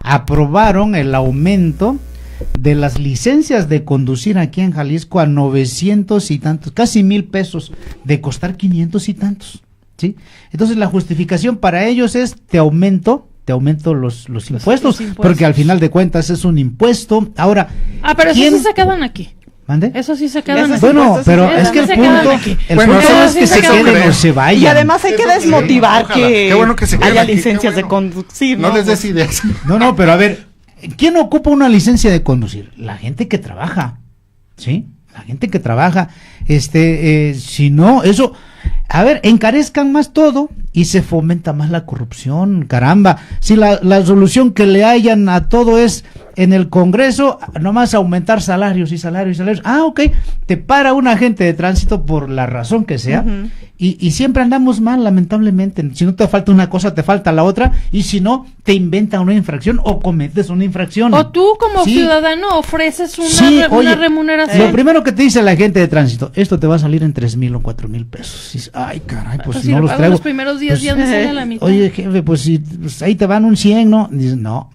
aprobaron el aumento de las licencias de conducir aquí en Jalisco a 900 y tantos, casi 1,000 pesos, de costar 500 y tantos. ¿sí? Entonces la justificación para ellos es te aumento los impuestos, porque al final de cuentas es un impuesto. Ahora, pero eso sí se quedan aquí. ¿Mande? Eso sí se quedan aquí. Bueno, pero es que el punto es que se queden o se vayan. Y además hay que desmotivar Qué bueno que se haya licencias de conducir. No les des ideas. No, pero a ver, ¿quién ocupa una licencia de conducir? La gente que trabaja, ¿sí? La gente que trabaja, si no, eso, a ver, encarezcan más todo y se fomenta más la corrupción, caramba. Si la solución que le hayan a todo es en el Congreso, nomás aumentar salarios y salarios y salarios. Ok, te para un agente de tránsito por la razón que sea, y siempre andamos mal, lamentablemente. Si no te falta una cosa, te falta la otra, y si no, te inventan una infracción o cometes una infracción. O tú como ciudadano ofreces una remuneración. Lo primero que te dice la agente de tránsito, esto te va a salir en 3,000 o 4,000 pesos. Y dices, ay, caray, pues si no los traigo. Los primeros 10 días me sale a la mitad. Oye, jefe, pues ahí te van un 100, ¿no? Dices, no,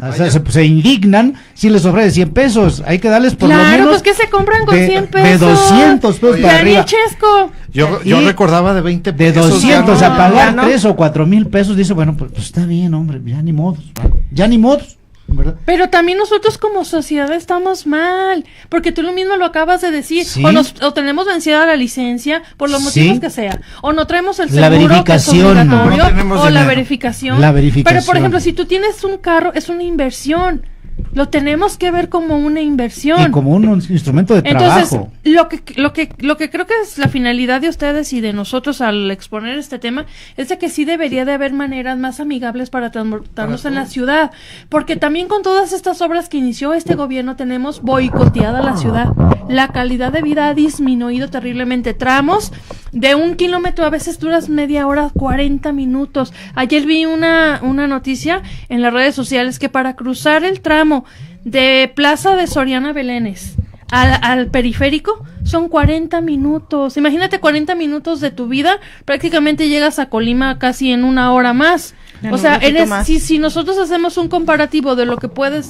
o sea, se indignan si les ofrece 100 pesos. Hay que darles por lo menos. Claro, pues que se compran con 100 pesos. De 200 pesos para arriba. Chesco. Yo recordaba de 20 pesos. De 200 a pagar 3 o 4,000 pesos. Dice, bueno, pues está bien, hombre, ya ni modos, ¿verdad? Pero también nosotros como sociedad estamos mal, porque tú lo mismo lo acabas de decir, ¿Sí? o tenemos vencida la licencia por los motivos que sea, o no traemos el seguro, la verificación, que es obligatorio, no o la verificación. Pero por ejemplo, si tú tienes un carro, es una inversión. Lo tenemos que ver como una inversión. Y como un instrumento de trabajo. Entonces, lo que creo que es la finalidad de ustedes y de nosotros al exponer este tema es de que sí debería de haber maneras más amigables para transportarnos en la ciudad, porque también con todas estas obras que inició este gobierno tenemos boicoteada la ciudad. La calidad de vida ha disminuido terriblemente. Tramos de 1 kilómetro a veces duras media hora, 40 minutos. Ayer vi una noticia en las redes sociales que para cruzar el tramo de Plaza de Soriana Belénes al periférico son 40 minutos. Imagínate 40 minutos de tu vida, prácticamente llegas a Colima casi en 1 hora más. O sea, si nosotros hacemos un comparativo de lo que puede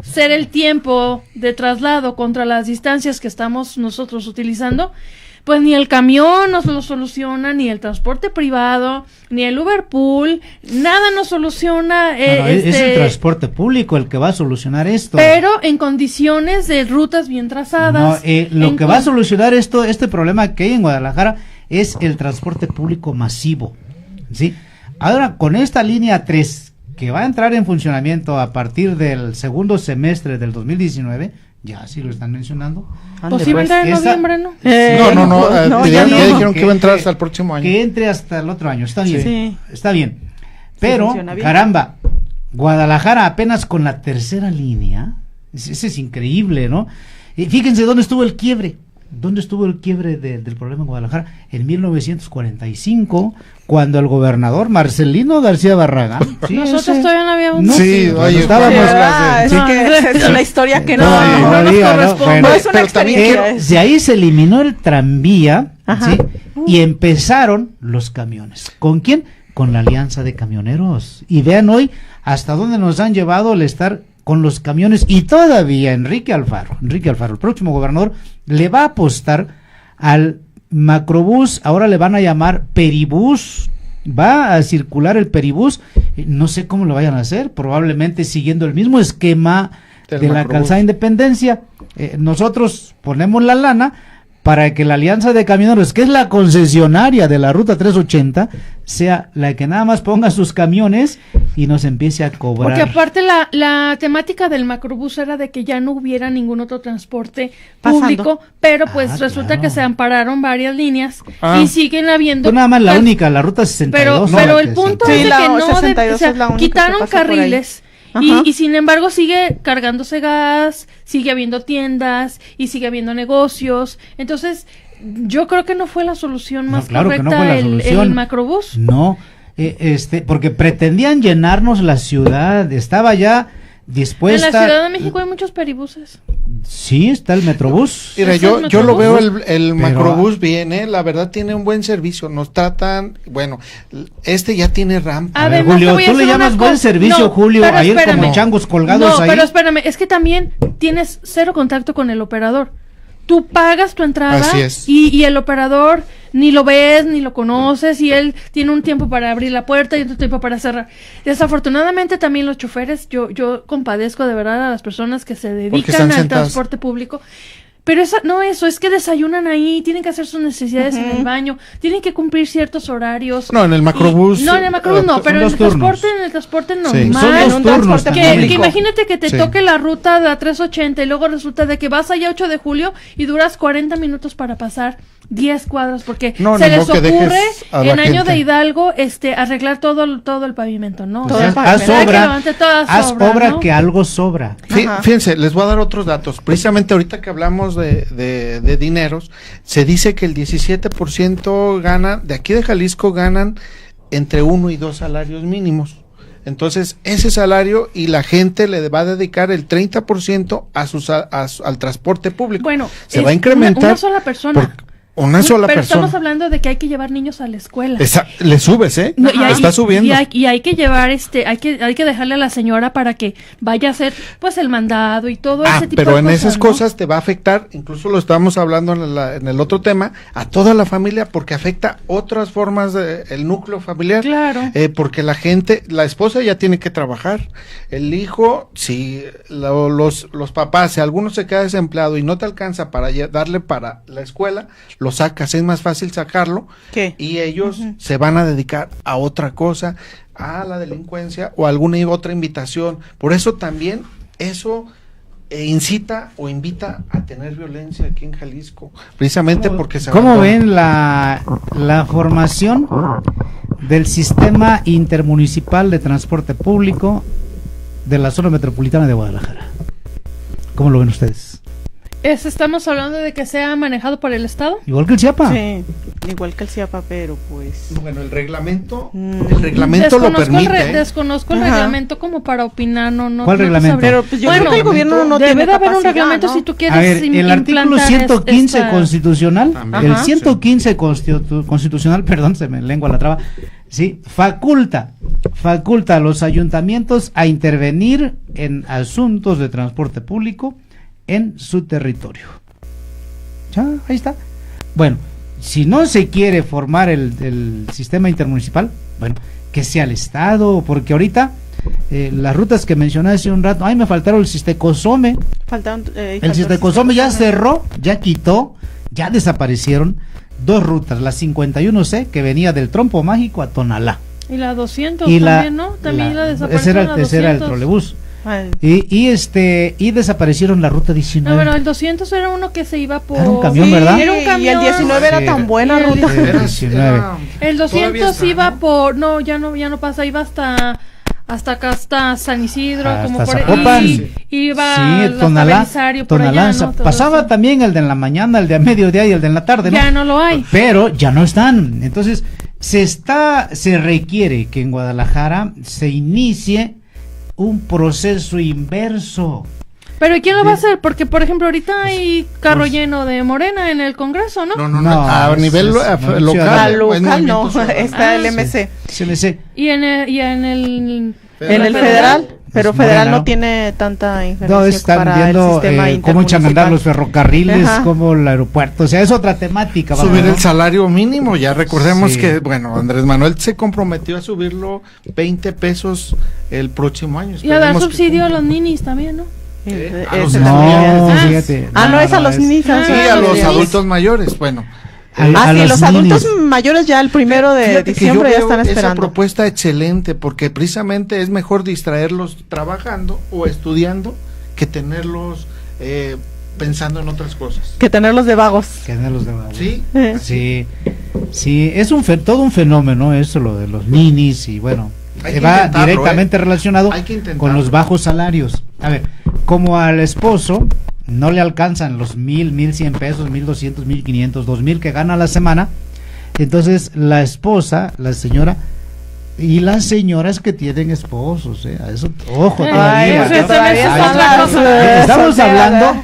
ser el tiempo de traslado contra las distancias que estamos nosotros utilizando, pues ni el camión nos lo soluciona, ni el transporte privado, ni el Uber Pool, nada nos soluciona. Es el transporte público el que va a solucionar esto. Pero en condiciones de rutas bien trazadas. Lo que va a solucionar este problema que hay en Guadalajara es el transporte público masivo, ¿sí? Ahora, con esta línea 3, que va a entrar en funcionamiento a partir del segundo semestre del 2019, ya sí lo están mencionando. Posiblemente en noviembre, ¿no? Ya dijeron que iba a entrar hasta el próximo año. Que entre hasta el otro año, está bien. Sí. Está bien. Pero, caramba, Guadalajara apenas con la tercera línea, ese es increíble, ¿no? Y fíjense dónde estuvo el quiebre. ¿Dónde estuvo el quiebre del problema en Guadalajara? En 1945, cuando el gobernador Marcelino García Barragán. Sí, nosotros todavía no habíamos. No, sí, oye, estábamos. Es una historia que no nos corresponde. No es una experiencia. De ahí se eliminó el tranvía, ¿sí? Y empezaron los camiones. ¿Con quién? Con la Alianza de Camioneros. Y vean hoy hasta dónde nos han llevado el estar con los camiones, y todavía Enrique Alfaro, el próximo gobernador, le va a apostar al macrobús, ahora le van a llamar peribús, va a circular el peribús, no sé cómo lo vayan a hacer, probablemente siguiendo el mismo esquema de la calzada Independencia. Nosotros ponemos la lana para que la Alianza de Camioneros, que es la concesionaria de la Ruta 380, sea la que nada más ponga sus camiones y nos empiece a cobrar. Porque aparte la temática del macrobús era de que ya no hubiera ningún otro transporte público, pero pues resulta que se ampararon varias líneas y siguen habiendo. Pues nada más la única, la Ruta 62. Pero el punto es de que no quitaron que carriles. Y sin embargo sigue cargándose gas, sigue habiendo tiendas y sigue habiendo negocios. Entonces, yo creo que no fue la solución más correcta el macrobús. No, porque pretendían llenarnos la ciudad, estaba ya dispuesta. En la Ciudad de México hay muchos peribuses. Sí, está el Metrobús. Mira, yo lo veo el Macrobús bien, la verdad tiene un buen servicio, nos tratan, bueno, ya tiene rampa. A ver, Julio, tú le llamas buen servicio, Julio, ayer como changos colgados ahí. No, pero espérame, es que también tienes cero contacto con el operador. tú pagas tu entrada Así es. y el operador ni lo ves, ni lo conoces, y él tiene un tiempo para abrir la puerta y otro tiempo para cerrar. Desafortunadamente también los choferes, yo compadezco de verdad a las personas que se dedican al transporte público. Pero eso es que desayunan ahí, tienen que hacer sus necesidades en el baño, tienen que cumplir ciertos horarios. No, en el macrobús. No, en el macrobús no, pero en el transporte normal. Son dos turnos que imagínate que te toque la ruta de la 380 y luego resulta de que vas allá 8 de julio y duras 40 minutos para pasar 10 cuadras porque se les ocurre en Año de Hidalgo arreglar todo el pavimento, ¿no? Pues haz obra, ¿no? Que algo sobra. Fíjense, les voy a dar otros datos. Precisamente ahorita que hablamos de dineros, se dice que el 17% ganan, de aquí de Jalisco ganan entre 1 y 2 salarios mínimos. Entonces, ese salario y la gente le va a dedicar el 30% al transporte público. Bueno, se va a incrementar. Una sola persona. Pero estamos hablando de que hay que llevar niños a la escuela. Le subes, No, está subiendo. Y hay que llevar hay que dejarle a la señora para que vaya a hacer pues el mandado y todo ese tipo de cosas. Pero en esas cosas te va a afectar, incluso lo estábamos hablando en el otro tema, a toda la familia porque afecta otras formas del núcleo familiar. Claro. Porque la esposa ya tiene que trabajar, el hijo, si los papás, si alguno se queda desempleado y no te alcanza para darle para la escuela, lo sacas, es más fácil sacarlo. ¿Qué? Y ellos se van a dedicar a otra cosa, a la delincuencia o a alguna otra invitación. Por eso también eso incita o invita a tener violencia aquí en Jalisco, precisamente porque se ¿Cómo ven la formación del sistema intermunicipal de transporte público de la zona metropolitana de Guadalajara? ¿Cómo lo ven ustedes? ¿Estamos hablando de que sea manejado por el Estado? Igual que el CIAPA. Sí, igual que el CIAPA, pero pues... Bueno, el reglamento lo permite. Desconozco el reglamento como para opinar, no. ¿Cuál reglamento? Pero pues yo creo que el gobierno no debe tiene de haber un reglamento, ¿no? Si tú quieres. A ver, el artículo 115 constitucional, el 115 constitucional, perdón, se me lengua la traba, sí, faculta a los ayuntamientos a intervenir en asuntos de transporte público en su territorio. Ya, ahí está. Bueno, si no se quiere formar el sistema intermunicipal, bueno, que sea el Estado, porque ahorita las rutas que mencioné hace un rato, me faltaron el Sistecosome. El Sistecosome ya cerró, ya quitó, ya desaparecieron 2 rutas, la 51C que venía del Trompo Mágico a Tonalá. Y la 200 también, ¿no? También la desaparecieron. Ese era el trolebús. Y desaparecieron la ruta 19. No, bueno, el 200 era uno que se iba por... Era un camión, ¿verdad? Era un camión. Y el 19 era tan buena ruta. El 200 iba por... No, ya no pasa, iba hasta acá, hasta San Isidro, hasta como por Zapopan. Iba hasta Belisario, por allá, ¿no? Pasaba también el de en la mañana, el de a mediodía y el de en la tarde, ¿no? Ya no lo hay. Pero ya no están. Entonces, se requiere que en Guadalajara se inicie un proceso inverso. Pero ¿quién lo va a hacer? Porque, por ejemplo, ahorita hay carro lleno de Morena en el Congreso, ¿no? No, a nivel local no, está el MC. ¿Y en el federal? Pero federal no tiene tanta injerencia para el sistema cómo echan a andar los ferrocarriles, como el aeropuerto, o sea, es otra temática. Subir el salario mínimo, ya recordemos que, Andrés Manuel se comprometió a subirlo 20 pesos el próximo año. Y a dar subsidio a los ninis también, ¿no? Fíjate. No es a los ninis. Sí, a los adultos mayores, bueno. Los adultos mayores ya el 1 de diciembre ya están esperando. Esa propuesta excelente, porque precisamente es mejor distraerlos trabajando o estudiando que tenerlos pensando en otras cosas. Que tenerlos de vagos. Sí. Sí, es todo un fenómeno eso, lo de los ninis, y bueno, va directamente relacionado con los bajos salarios. A ver, como al esposo no le alcanzan los 1,000, 1,100 pesos, 1,200, 1,500, 2,000 que gana a la semana, entonces la esposa, la señora, y las señoras que tienen esposos, eso, ojo,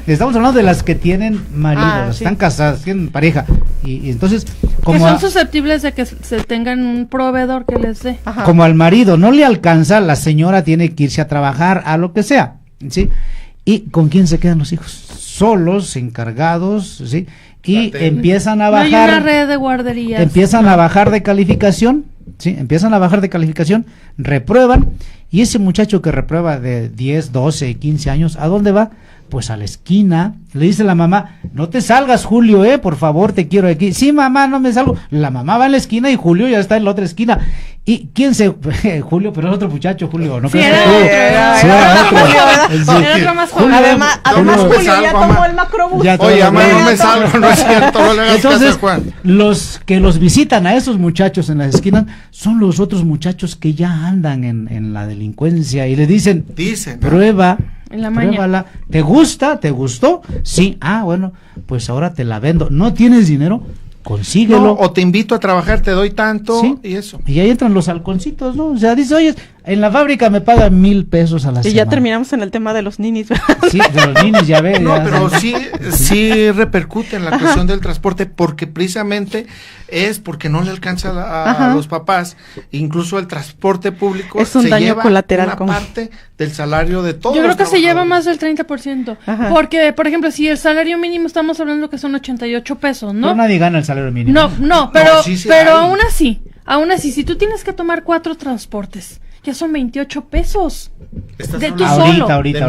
estamos hablando de las que tienen marido, están casadas, tienen pareja, y entonces como que son susceptibles de que se tengan un proveedor que les dé. Como al marido no le alcanza, la señora tiene que irse a trabajar a lo que sea, ¿sí? ¿Y con quién se quedan los hijos? solos, encargados, ¿sí? Y empiezan a No bajar. hay una red de guarderías. Empiezan a bajar de calificación, ¿sí? Empiezan a bajar de calificación, reprueban, y ese muchacho que reprueba de 10, 12, 15 años, ¿a dónde va? Pues a la esquina. Le dice la mamá, no te salgas, Julio, por favor, te quiero aquí. Sí, mamá, no me salgo. La mamá va a la esquina y Julio ya está en la otra esquina. ¿Y quién se...? Julio, pero el otro muchacho, Julio, no Sí, creo era que otro. Era otro más joven. Además, Julio ya tomó el macrobús. Oye, mamá, no me salgo, no es cierto, no le hagas caso a Entonces, Juan. los que los visitan a esos muchachos en las esquinas son los otros muchachos que ya andan en la delincuencia y le dicen, prueba, en la maña. pruébala, ¿te gusta? ¿Te gustó? Sí, bueno, pues ahora te la vendo. ¿No tienes dinero? Consíguelo. No, o te invito a trabajar, te doy tanto, ¿sí? Y eso. Y ahí entran los halconcitos, ¿no? O sea, dice, oye, en la fábrica me pagan 1,000 pesos a la semana. Y ya terminamos en el tema de los ninis, ¿verdad? Sí, de los ninis, ya ves. No, pero sí repercute en la cuestión del transporte, porque precisamente es porque no le alcanza a los papás. Incluso el transporte público es un daño colateral, una parte del salario de todos. Yo creo que se lleva más del 30%. Porque, por ejemplo, si el salario mínimo estamos hablando que son 88 pesos, ¿no? Pero nadie gana el salario mínimo. No, pero aún así, si tú tienes que tomar 4 transportes, ya son 28 pesos. De tú solo. Ahorita.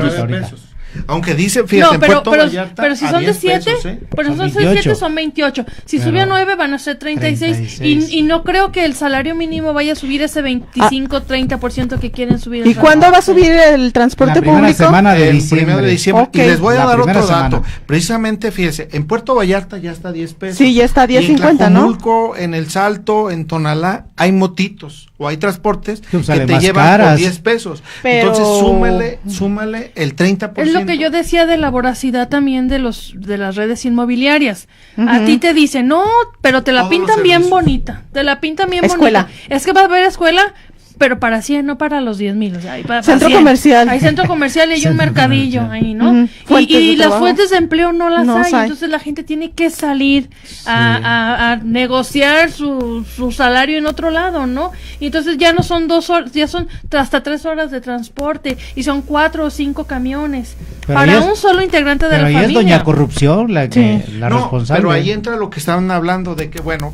Aunque dice, fíjate, no, en Puerto Vallarta, pero si son de 7, pero si son de 7 son 28. Si sube a 9 van a ser 36. Y no creo que el salario mínimo vaya a subir ese 25-30% que quieren subir. ¿Y cuándo va a subir el transporte público? La semana de el diciembre. 1 de diciembre. Okay. Y les voy a dar otro semana. dato. Precisamente, fíjese, en Puerto Vallarta ya está 10 pesos. Sí, ya está a 10.50, ¿no? En Tlajomulco, en El Salto, en Tonalá, hay motitos o hay transportes que te llevan por 10 pesos. Pero... Entonces, súmale el 30%. Es lo que yo decía de la voracidad también de las redes inmobiliarias. A ti te dicen, no, pero te la Todos pintan los bien servicios. bonita. Te la pintan bien Escuela. bonita. Es que va a haber escuela, pero para 100, no para los 10,000. O sea, para Centro 100. comercial. Hay centro comercial y hay un Centro mercadillo comercial. ahí, ¿no? Fuentes Y de las trabajo. fuentes de empleo no las No hay. hay. Entonces la gente tiene que salir a negociar su salario en otro lado, ¿no? Y entonces ya no son 2 horas, ya son hasta 3 horas de transporte y son 4 o 5 camiones Pero para ahí es- un solo integrante de Pero la ahí familia. es doña corrupción la No, responsable. pero ahí entra lo que estaban hablando de que, bueno,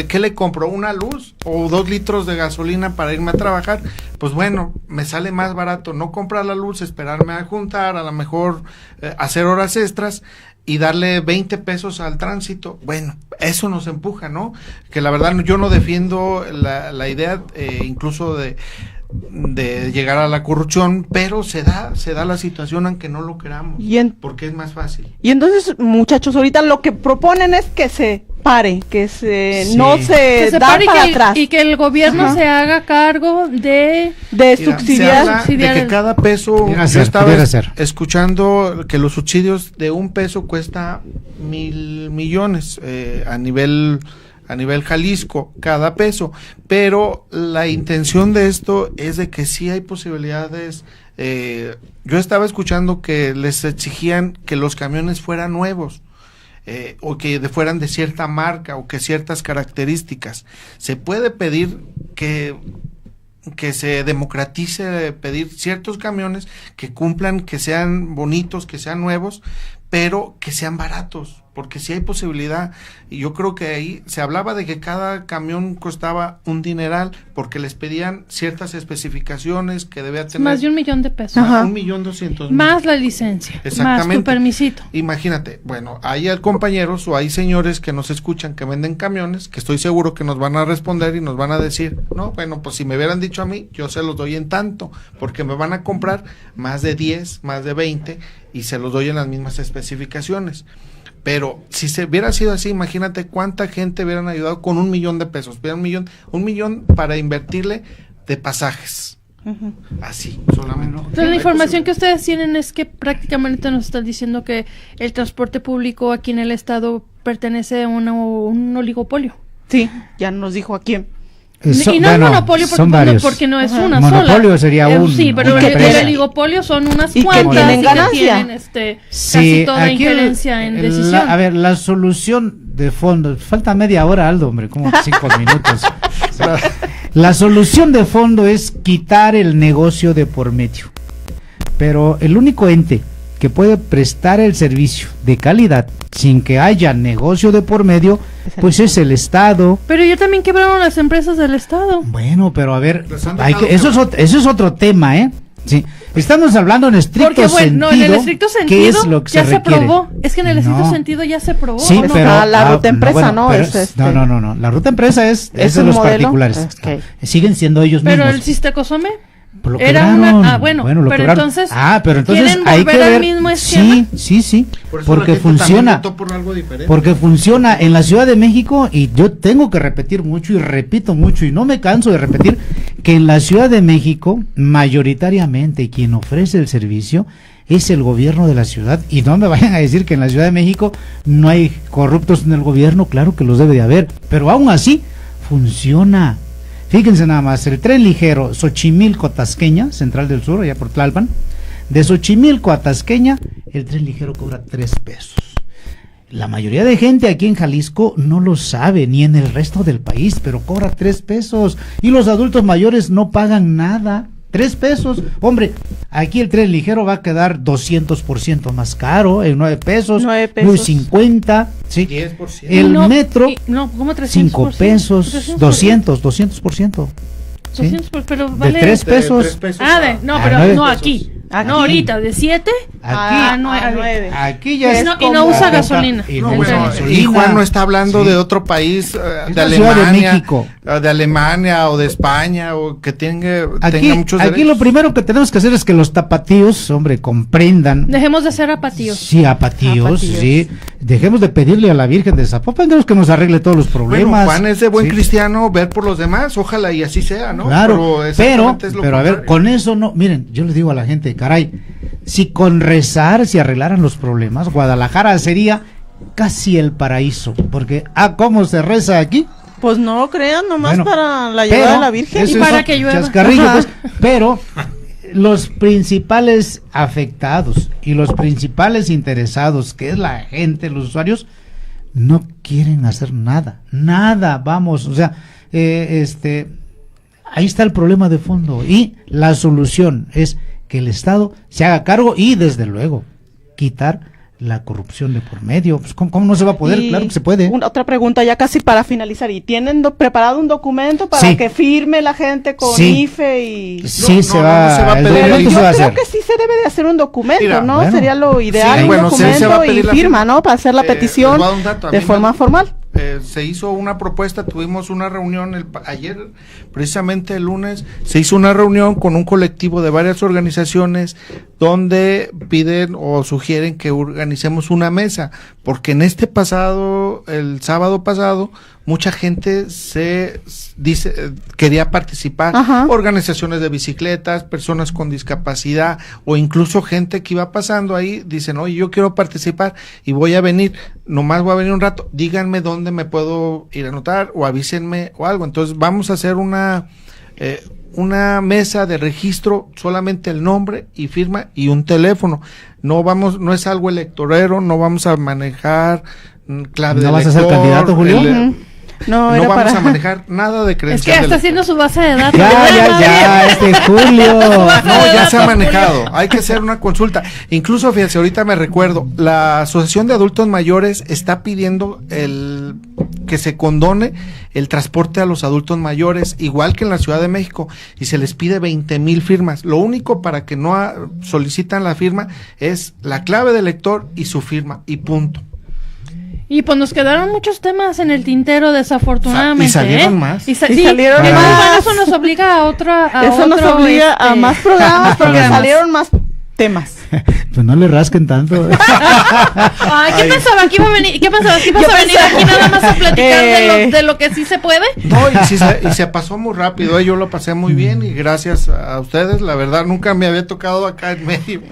¿qué le compro? ¿Una luz o 2 litros de gasolina para irme a trabajar? Pues bueno, me sale más barato no comprar la luz, esperarme a juntar, a lo mejor hacer horas extras y darle 20 pesos al tránsito. Bueno, eso nos empuja, ¿no? Que la verdad yo no defiendo la idea incluso de llegar a la corrupción, pero se da la situación aunque no lo queramos, porque es más fácil. Y entonces, muchachos, ahorita lo que proponen es que se pare, que no se Que se da pare para y atrás. y que el gobierno Ajá. se haga cargo de De Mira, subsidiar. se habla de que cada peso, Pudiera yo ser, estaba pudiera ser. escuchando que los subsidios de 1 peso cuesta 1,000 millones a nivel Jalisco, cada peso, pero la intención de esto es de que sí hay posibilidades. Yo estaba escuchando que les exigían que los camiones fueran nuevos. O que fueran de cierta marca o que ciertas características. Se puede pedir que se democratice, pedir ciertos camiones que cumplan, que sean bonitos, que sean nuevos, pero que sean baratos, porque si hay posibilidad. Y yo creo que ahí se hablaba de que cada camión costaba un dineral, porque les pedían ciertas especificaciones que debía tener. más de 1,000,000 de pesos. Ajá. 1,200,000. Más la licencia. Exactamente. Más tu permisito. Imagínate, bueno, hay compañeros o hay señores que nos escuchan que venden camiones, que estoy seguro que nos van a responder y nos van a decir, no, bueno, pues si me hubieran dicho a mí, yo se los doy en tanto, porque me van a comprar más de 10, más de 20 y se los doy en las mismas especificaciones. Pero si se hubiera sido así, imagínate cuánta gente hubieran ayudado con 1,000,000 de pesos, un millón para invertirle de pasajes. Así, solamente. Entonces la información que ustedes tienen es que prácticamente nos están diciendo que el transporte público aquí en el estado pertenece a un oligopolio. Sí, ya nos dijo aquí. Y no es monopolio son varios. porque no es Ajá. una Monopolio sola. sería un- Sí, pero una el empresa. oligopolio son unas Y que cuantas tienen y que ganancia. tienen Sí, casi toda aquí injerencia en decisión. a ver, la solución de fondo, falta media hora, Aldo, hombre, como 5 minutos. La solución de fondo es quitar el negocio de por medio. Pero el único ente que puede prestar el servicio de calidad sin que haya negocio de por medio, pues es el Estado. Pero ya también quebraron las empresas del Estado. Bueno, pero a ver, eso es otro tema, ¿eh? Sí, estamos hablando en estricto porque, sentido. No, en el estricto sentido ¿qué es lo que ya se requiere? probó. Es que en el estricto sentido ya se probó. Sí, ¿no? pero la ruta empresa no, no. La ruta empresa es de los modelo? particulares. Okay. Siguen siendo ellos pero mismos. el Sistecosome Lo era quebraron. una. Bueno, lo pero quebraron. entonces. Pero entonces ¿quieren hay volver que al ver. mismo esquema? Sí. Por eso Porque la gente funciona. también votó por algo diferente. Porque funciona en la Ciudad de México, y yo tengo que repetir mucho y repito mucho y no me canso de repetir que en la Ciudad de México mayoritariamente quien ofrece el servicio es el gobierno de la ciudad, y no me vayan a decir que en la Ciudad de México no hay corruptos en el gobierno. Claro que los debe de haber, pero aún así funciona. Fíjense nada más, el tren ligero Xochimilco-Tasqueña, Central del Sur, allá por Tlalpan, de Xochimilco a Tasqueña, el tren ligero cobra 3 pesos. La mayoría de gente aquí en Jalisco no lo sabe, ni en el resto del país, pero cobra 3 pesos. Y los adultos mayores no pagan nada. 3 pesos. Hombre, aquí el tren ligero va a quedar 200% más caro, en 9 pesos, 9.50, ¿sí? 10%. El metro, ¿cómo 300%? 5 pesos, 200%. ¿Sí? 200, pero vale. De 3 pesos. De 3 pesos pero no 9 aquí. Aquí. No ahorita, de 7 a 9. Aquí ya es Y no usa gasolina. Y No, no bueno, usa gasolina. y Juan no está hablando Sí. de otro país, Es de la Ciudad de Alemania, México. de Alemania o de España, o que tenga muchos Aquí derechos. lo primero que tenemos que hacer es que los tapatíos, hombre, comprendan. Dejemos de ser apatíos. Sí, apatíos, Apatíos. sí. Dejemos de pedirle a la Virgen de Zapopan que nos arregle todos los problemas. Bueno, Juan es de buen Sí. cristiano ver por los demás, ojalá y así sea, ¿no? Claro, exactamente es lo pero a ver, contrario. con eso no, miren, yo les digo a la gente, caray, si con rezar se arreglaran los problemas, Guadalajara sería casi el paraíso, porque ¿cómo se reza aquí? Pues no lo crean, nomás Bueno, para la llegada de la Virgen. Y eso para es que llueva. chascarrillo, Ajá. pues, pero los principales afectados y los principales interesados, que es la gente, los usuarios, no quieren hacer nada, vamos, o sea, ahí está el problema de fondo, y la solución es que el Estado se haga cargo y, desde luego, quitar la corrupción de por medio. Pues, ¿cómo no se va a poder? Y Claro que se puede. Otra pregunta ya casi para finalizar. ¿Y tienen preparado un documento para Sí. que firme la gente con Sí. IFE y...? Sí, No, se no, va, no se va a el pedir. documento Yo se va a creo hacer. que sí se debe de hacer un documento, Mira, ¿no? bueno. Sería lo ideal, Sí, un bueno, se va a documento pedir y la firma, firma. ¿no? Para hacer la Les petición voy a dar un dato. A de mí forma formal. Se hizo una propuesta, tuvimos una reunión ayer, precisamente el lunes, se hizo una reunión con un colectivo de varias organizaciones donde piden o sugieren que organicemos una mesa, porque en el sábado pasado, mucha gente quería participar, Ajá. organizaciones de bicicletas, personas con discapacidad, o incluso gente que iba pasando ahí, dicen, oye, yo quiero participar y voy a venir, nomás voy a venir un rato, díganme dónde me puedo ir a anotar, o avísenme o algo. Entonces vamos a hacer una mesa de registro, solamente el nombre y firma y un teléfono. No es algo electorero, no vamos a manejar clave de ¿No vas a ser elector, candidato, Julio? Ujú. No, no era vamos para... a manejar nada de Es credencial. que está del haciendo elector. su base de datos. Ya, Julio. No, ya se ha manejado, hay que hacer una consulta. Incluso, fíjense, ahorita me recuerdo, la Asociación de Adultos Mayores está pidiendo que se condone el transporte a los adultos mayores, igual que en la Ciudad de México, y se les pide 20,000 firmas. Lo único para que no solicitan la firma es la clave del lector y su firma, y punto. Y pues nos quedaron muchos temas en el tintero, desafortunadamente. Y salieron más. Y salieron sí, más. bueno, eso nos obliga a Eso nos obliga a más programas porque salieron más temas. Pues no le rasquen tanto. Ay, ¿qué pensaba? ¿Que iba a venir? ¿Qué pensabas? ¿Que ibas a venir aquí nada más a platicar de lo que sí se puede? No, y se pasó muy rápido, yo lo pasé muy bien y gracias a ustedes, la verdad nunca me había tocado acá en medio.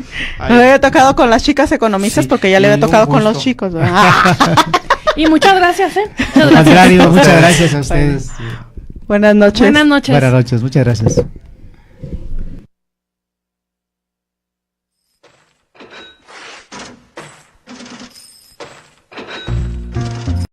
Me había tocado con las chicas economistas Sí, porque ya le había un tocado con gusto. los chicos. ¿Verdad? Y muchas gracias, Muchas Al gracias. contrario, muchas gracias a ustedes. Buenas noches. Buenas noches. Buenas noches, muchas gracias.